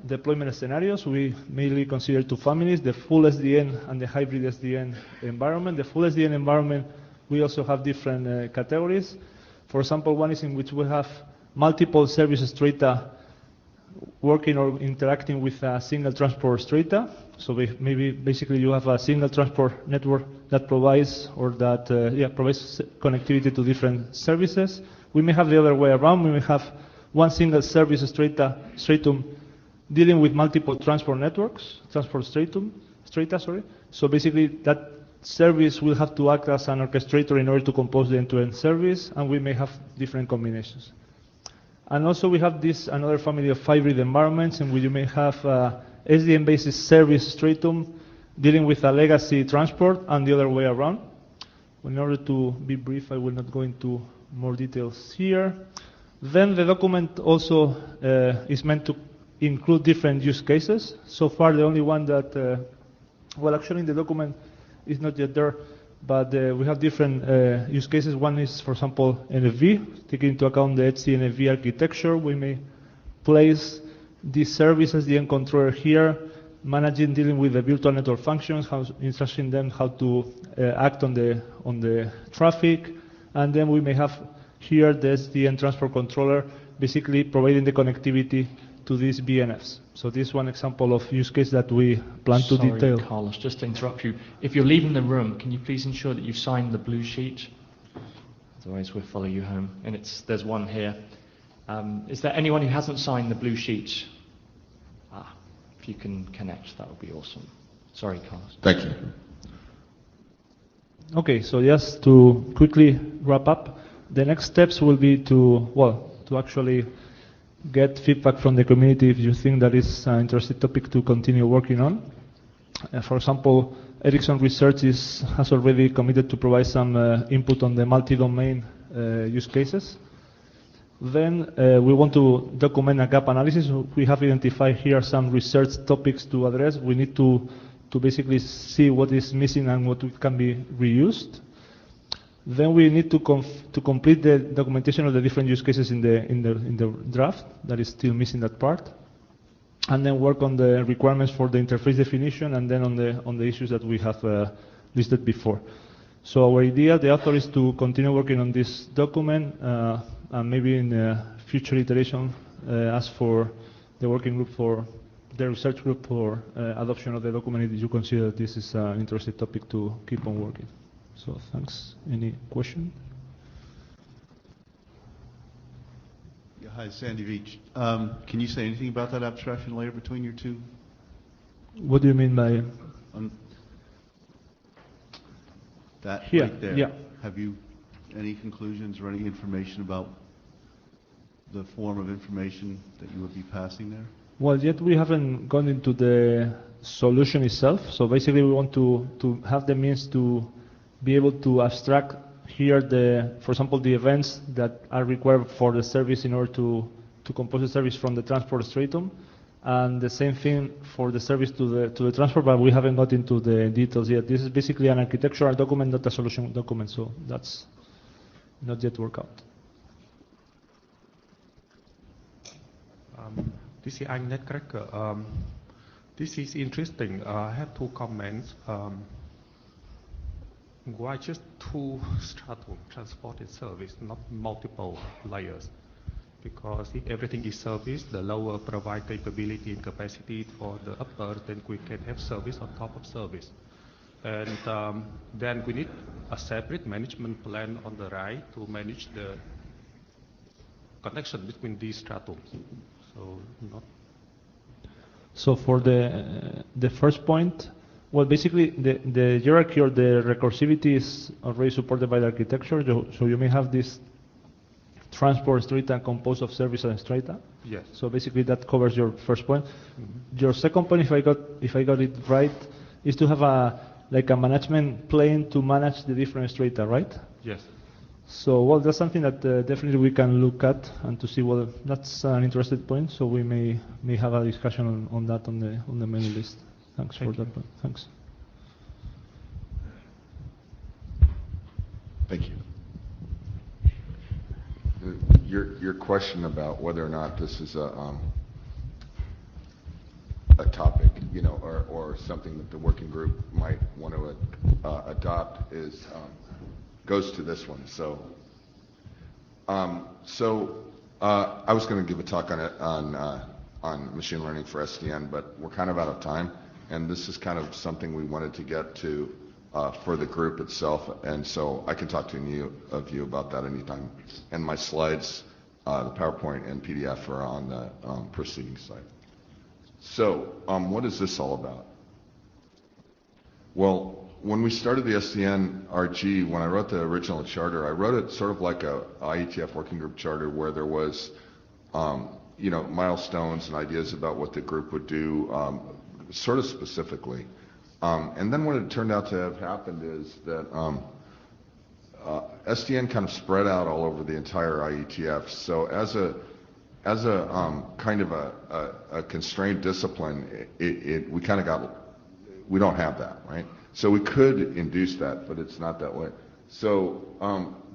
S16: deployment scenarios. We mainly consider two families, the full SDN and the hybrid SDN environment. The full SDN environment, we also have different categories. For example, one is in which we have multiple service strata working or interacting with a single transport strata. So basically you have a single transport network that provides provides connectivity to different services. We may have the other way around. We may have one single service stratum dealing with multiple transport networks, strata. So basically that service will have to act as an orchestrator in order to compose the end-to-end service, and we may have different combinations. And also we have another family of hybrid environments in which you may have SDN-based service stratum dealing with a legacy transport and the other way around. In order to be brief, I will not go into more details here. Then the document also is meant to include different use cases. So far, the only one that, well, actually in the document is not yet there, but we have different use cases. One is, for example, NFV, taking into account the HC NFV architecture. We may place these services, the end controller here, dealing with the virtual network functions, instructing them how to act on the traffic, and then we may have here the SDN transport controller, basically providing the connectivity to these BNFs. So this is one example of use case that we plan to detail.
S1: Sorry, Carlos, just to interrupt you. If you're leaving the room, can you please ensure that you've signed the blue sheet? Otherwise, we'll follow you home. And there's one here. Is there anyone who hasn't signed the blue sheet? If you can connect, that would be awesome. Sorry, Carlos.
S2: Thank you.
S16: Okay, so just to quickly wrap up, the next steps will be to actually get feedback from the community if you think that is an interesting topic to continue working on. For example, Ericsson Research has already committed to provide some input on the multi-domain use cases. Then we want to document a gap analysis. We have identified here some research topics to address. We need to basically see what is missing and what can be reused. Then we need to complete the documentation of the different use cases in the draft. That is still missing that part. And then work on the requirements for the interface definition, and then on the issues that we have listed before. So our idea, the author, is to continue working on this document, and maybe in a future iteration ask for the working group, for the research group, for adoption of the document if you consider this is an interesting topic to keep on working. So thanks. Any question?
S17: Yeah, hi, Sandy Veach. Can you say anything about that abstraction layer between your two?
S16: What do you mean by
S17: that
S16: here?
S17: Right there?
S16: Yeah.
S17: Have you any conclusions or any information about the form of information that you would be passing there?
S16: Well, yet we haven't gone into the solution itself. So basically we want to have the means to be able to abstract here for example, the events that are required for the service in order to compose the service from the transport stratum, and the same thing for the service to the transport, but we haven't got into the details yet. This is basically an architectural document, not a solution document, so that's not yet worked out.
S9: This is Agnet Cracker. This is interesting. I have two comments. Why just two stratum transported service, not multiple layers? Because if everything is service, the lower provide capability and capacity for the upper, then we can have service on top of service. And then we need a separate management plan on the right to manage the connection between these stratums.
S16: So for the first point, well, basically the hierarchy or the recursivity is already supported by the architecture. So you may have this transport strata composed of service and strata.
S9: Yes.
S16: So basically that covers your first point. Mm-hmm. Your second point, if I got it right, is to have a management plane to manage the different strata, right?
S9: Yes.
S16: So, well, that's something that definitely we can look at and to see whether that's an interesting point. So we may have a discussion on that on the mailing list. Thanks for that point. Thanks.
S2: Thank you. Your question about whether or not this is a topic, or something that the working group might want to adopt goes to this one. So, I was going to give a talk on machine learning for SDN, but we're kind of out of time, and this is kind of something we wanted to get to for the group itself, and so I can talk to any of you about that anytime. And my slides, the PowerPoint and PDF are on the proceeding site. So, what is this all about? Well, when we started the SDNRG, when I wrote the original charter, I wrote it sort of like a IETF working group charter where there was, milestones and ideas about what the group would do, sort of specifically. And then what it turned out to have happened is that SDN kind of spread out all over the entire IETF. So as a kind of a constrained discipline, we don't have that, right? So we could induce that, but it's not that way. So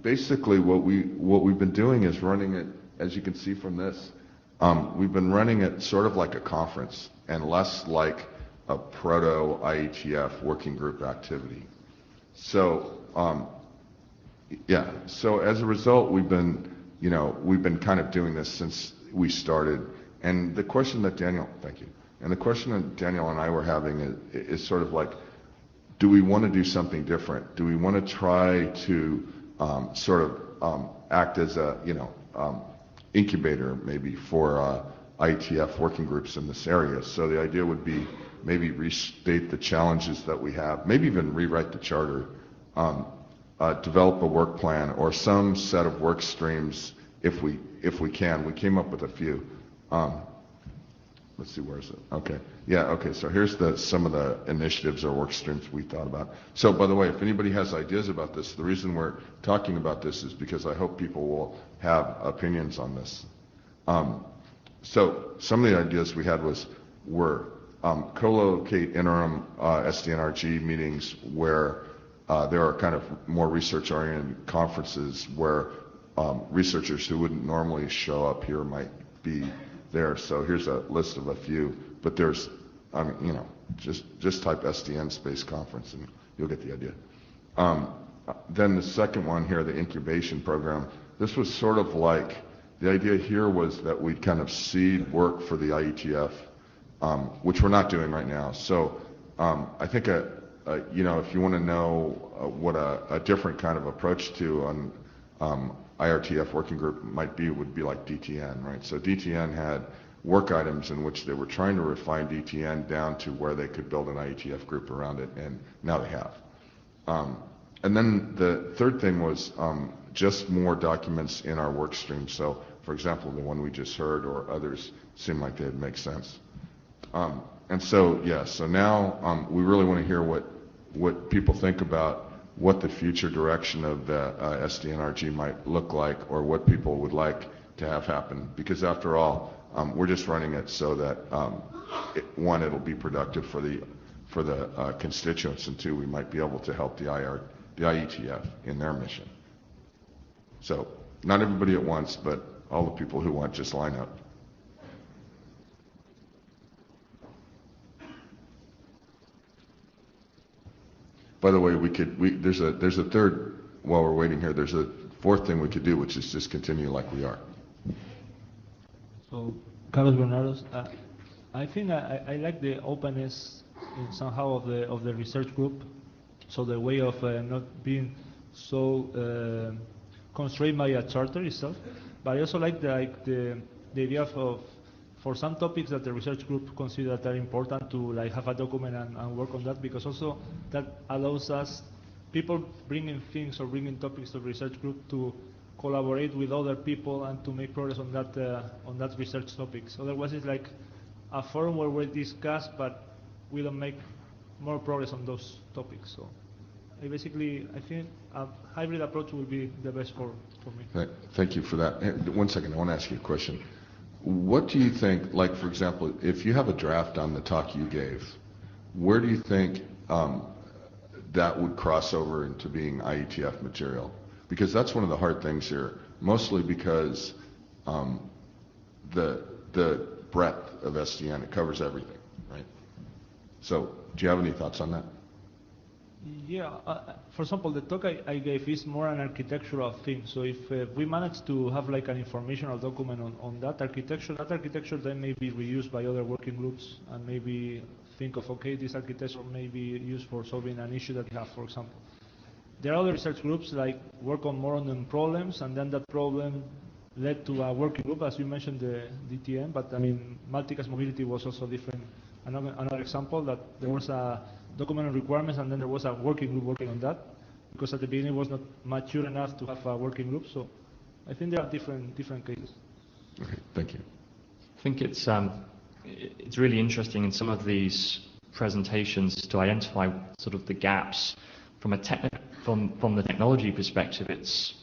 S2: basically what we've been doing is running it, as you can see from this, we've been running it sort of like a conference and less like a proto-IETF working group activity. So so as a result, we've been kind of doing this since we started. And the question that Daniel and I were having is sort of like, do we want to do something different? Do we want to try to act as a incubator maybe for IETF working groups in this area? So the idea would be maybe restate the challenges that we have, maybe even rewrite the charter, develop a work plan or some set of work streams if we can. We came up with a few. let's see, where is it? Okay. Yeah, okay, so here's some of the initiatives or work streams we thought about. So, by the way, if anybody has ideas about this, the reason we're talking about this is because I hope people will have opinions on this. So, some of the ideas we had were co-locate interim SDNRG meetings where there are kind of more research-oriented conferences where researchers who wouldn't normally show up here might be there. So here's a list of a few, but there's, just type SDN Space Conference and you'll get the idea. Then the second one here, the incubation program, this was sort of like, the idea here was that we'd kind of seed work for the IETF, which we're not doing right now. So I think, if you want to know what a different kind of approach to an IRTF working group might be, would be like DTN, right? So DTN had work items in which they were trying to refine DTN down to where they could build an IETF group around it, and now they have. And then the third thing was just more documents in our work stream. So, for example, the one we just heard or others seem like they'd make sense. And so, yeah, so now we really want to hear what people think about what the future direction of the SDNRG might look like, or what people would like to have happen. Because after all, we're just running it so that one, it'll be productive for the constituents, and two, we might be able to help the IETF in their mission. So not everybody at once, but all the people who want, just line up. By the way, there's a third, while we're waiting here, there's a fourth thing we could do, which is just continue like we are.
S16: So, Carlos Bernardos, I think I like the openness in somehow of the research group. So the way of not being so constrained by a charter itself. But I also like the idea of for some topics that the research group consider that are important to have a document and work on that, because also that allows us, people bringing things or bringing topics to the research group, to collaborate with other people and to make progress on that research topics. Otherwise it's like a forum where we discuss, but we don't make more progress on those topics. So I think a hybrid approach will be the best for me.
S2: Thank you for that. Hey, 1 second, I want to ask you a question. What do you think, like for example, if you have a draft on the talk you gave, where do you think that would cross over into being IETF material? Because that's one of the hard things here, mostly because the breadth of SDN, it covers everything, right? So do you have any thoughts on that?
S16: Yeah, for example, the talk I gave is more an architectural thing. So if we manage to have like an informational document on that architecture then may be reused by other working groups, and maybe think of, okay, this architecture may be used for solving an issue that we have, for example. There are other research groups like work more on the problems, and then that problem led to a working group, as you mentioned, the DTN, but I mean, multicast mobility was also different. Another example, that there was a document on requirements, and then there was a working group working on that, because at the beginning it was not mature enough to have a working group. So I think there are different cases.
S2: Okay, thank you.
S1: I think it's really interesting in some of these presentations to identify sort of the gaps from from the technology perspective. It's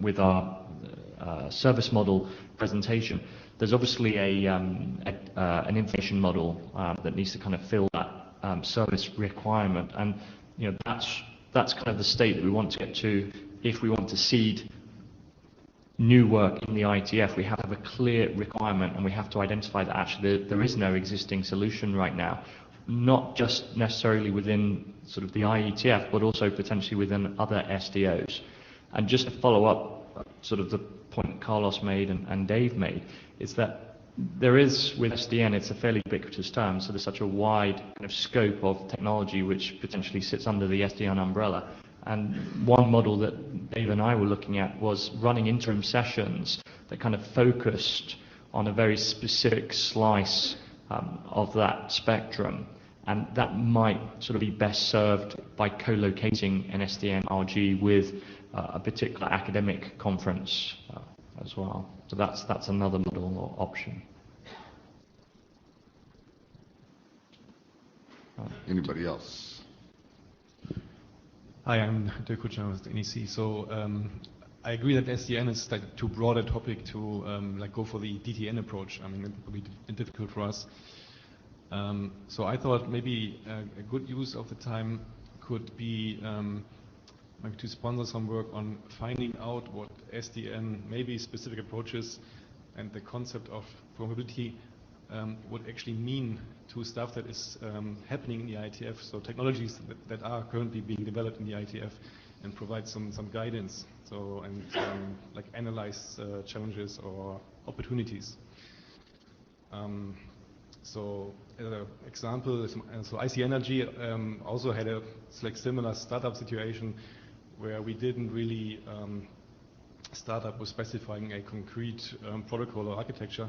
S1: with our service model presentation. There's obviously an information model that needs to kind of fill that service requirement, and that's kind of the state that we want to get to. If we want to seed new work in the IETF, we have to have a clear requirement, and we have to identify that actually there is no existing solution right now, not just necessarily within sort of the IETF, but also potentially within other SDOs. And just to follow up sort of the point Carlos made and Dave made, is that there is, with SDN, it's a fairly ubiquitous term, so there's such a wide kind of scope of technology which potentially sits under the SDN umbrella. And one model that Dave and I were looking at was running interim sessions that kind of focused on a very specific slice of that spectrum, and that might sort of be best served by co-locating an SDNRG with a particular academic conference as well. So that's another model or option.
S2: Anybody else?
S18: Hi, I'm Dirk Kutscher with NEC. So I agree that SDN is like too broad a topic to like go for the DTN approach. I mean, it would be difficult for us. So I thought maybe a good use of the time could be maybe to sponsor some work on finding out what SDN, maybe specific approaches and the concept of probability would actually mean to stuff that is happening in the IETF, so technologies that are currently being developed in the IETF, and provide some guidance, so and like analyze challenges or opportunities. So as an example, so IC Energy also had a like similar startup situation where we didn't really start up with specifying a concrete protocol or architecture.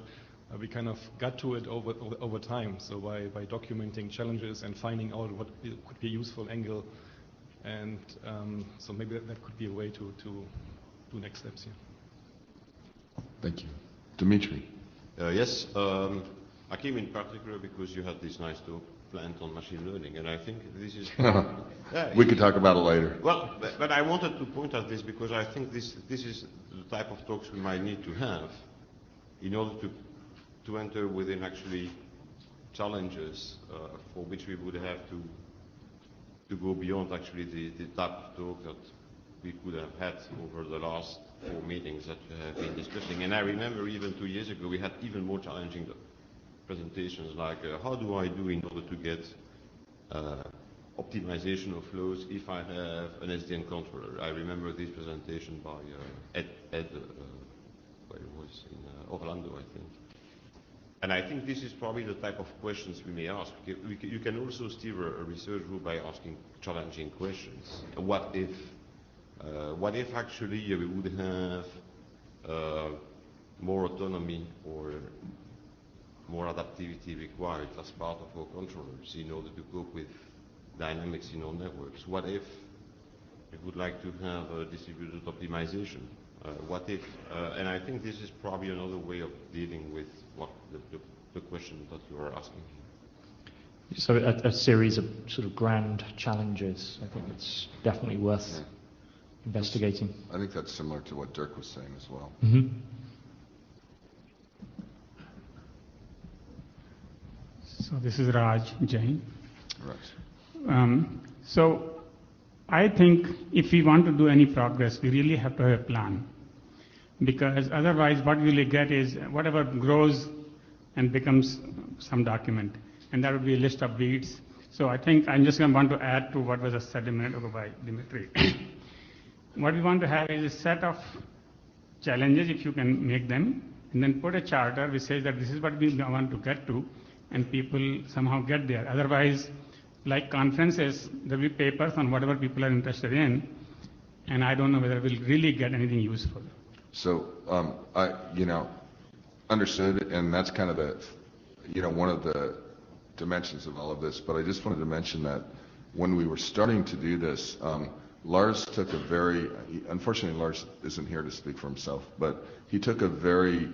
S18: We kind of got to it over time. So by documenting challenges and finding out what could be a useful angle, and so maybe that could be a way to do next steps here.
S2: Thank you, Dimitri.
S19: Yes, I came in particular because you had this nice talk planned on machine learning, and I think this is.
S2: We could talk about it later.
S19: Well, but I wanted to point out this because I think this is the type of talks we might need to have in order to enter within actually challenges for which we would have to go beyond actually the type of talk that we could have had over the last 4 meetings that we have been discussing. And I remember even 2 years ago we had even more challenging presentations like how do I do in order to get optimization of flows if I have an SDN controller. I remember this presentation by Ed where it was in Orlando, I think. And I think this is probably the type of questions we may ask. You can also steer a research group by asking challenging questions. What if actually we would have more autonomy or more adaptivity required as part of our controllers in order to cope with dynamics in our networks? What if we would like to have a distributed optimization? What if, and I think this is probably another way of dealing with what the question that you are asking.
S1: So a series of sort of grand challenges, I think it's definitely worth investigating.
S2: I think that's similar to what Dirk was saying as well.
S1: Mm-hmm.
S20: So this is Raj Jain.
S2: Right.
S20: So I think if we want to do any progress, we really have to have a plan. Because otherwise what we will get is whatever grows and becomes some document. And that would be a list of weeds. So I think I'm just going to want to add to what was said a minute ago by Dimitri. What we want to have is a set of challenges, if you can make them, and then put a charter which says that this is what we want to get to, and people somehow get there. Otherwise, like conferences, there will be papers on whatever people are interested in, and I don't know whether we'll really get anything useful.
S2: So, I, understood, and that's kind of the, one of the dimensions of all of this, but I just wanted to mention that when we were starting to do this, Lars took a very, unfortunately Lars isn't here to speak for himself, but he took a very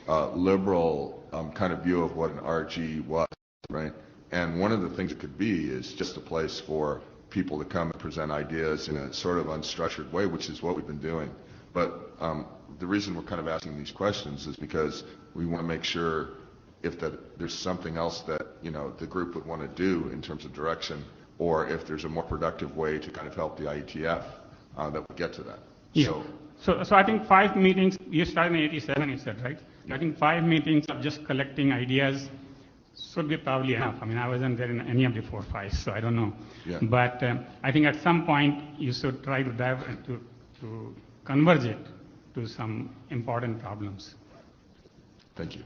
S2: liberal kind of view of what an RG was, right? And one of the things it could be is just a place for people to come and present ideas in a sort of unstructured way, which is what we've been doing. But the reason we're kind of asking these questions is because we want to make sure if there's something else that the group would want to do in terms of direction, or if there's a more productive way to kind of help the IETF that would get to that.
S20: Yeah. So I think 5 meetings, you started in 87, you said, right? Yeah. I think 5 meetings of just collecting ideas should be probably enough. I mean, I wasn't there in any of the 4 or 5, so I don't know. Yeah. But I think at some point you should try to dive to converge it to some important problems.
S2: Thank you.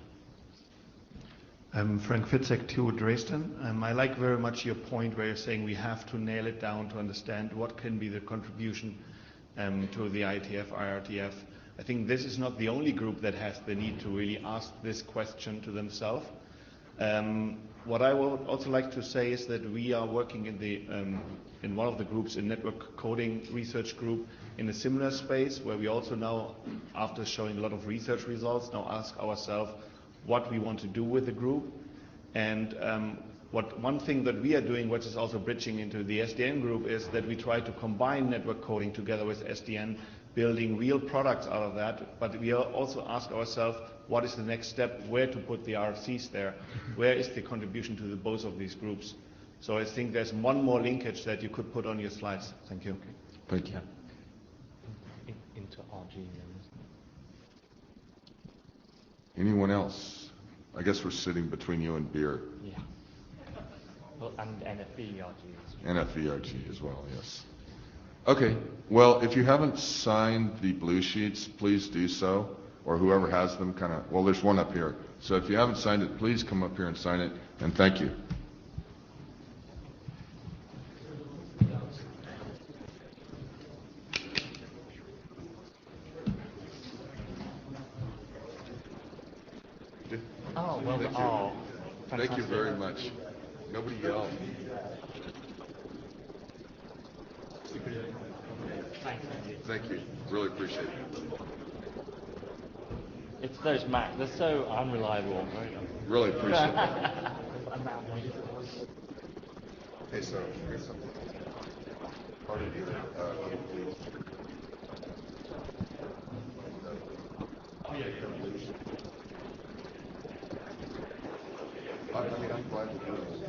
S21: I'm Frank Fitzek, TU Dresden. I like very much your point where you're saying we have to nail it down to understand what can be the contribution to the IETF, IRTF. I think this is not the only group that has the need to really ask this question to themselves. What I would also like to say is that we are working in one of the groups, in network coding research group, in a similar space where we also now, after showing a lot of research results, now ask ourselves what we want to do with the group. And one thing that we are doing, which is also bridging into the SDN group, is that we try to combine network coding together with SDN, building real products out of that. But we also ask ourselves, what is the next step? Where to put the RFCs there? Where is the contribution to both of these groups? So I think there's one more linkage that you could put on your slides. Thank you.
S2: Thank you.
S1: Into RG.
S2: Anyone else? I guess we're sitting between you and beer.
S1: Yeah. Well, and NFVRG.
S2: NFVRG as well, yes. Okay, well, if you haven't signed the blue sheets, please do so, or whoever has them well, there's one up here. So if you haven't signed it, please come up here and sign it, and thank you.
S1: Oh, well,
S2: Thank you very much. Nobody yelled. Thank you. Really appreciate it.
S1: It's those Mac. They're so unreliable.
S2: Really appreciate it. Hey, so here's something. Part of your please. Oh, yeah, I'm glad to do this.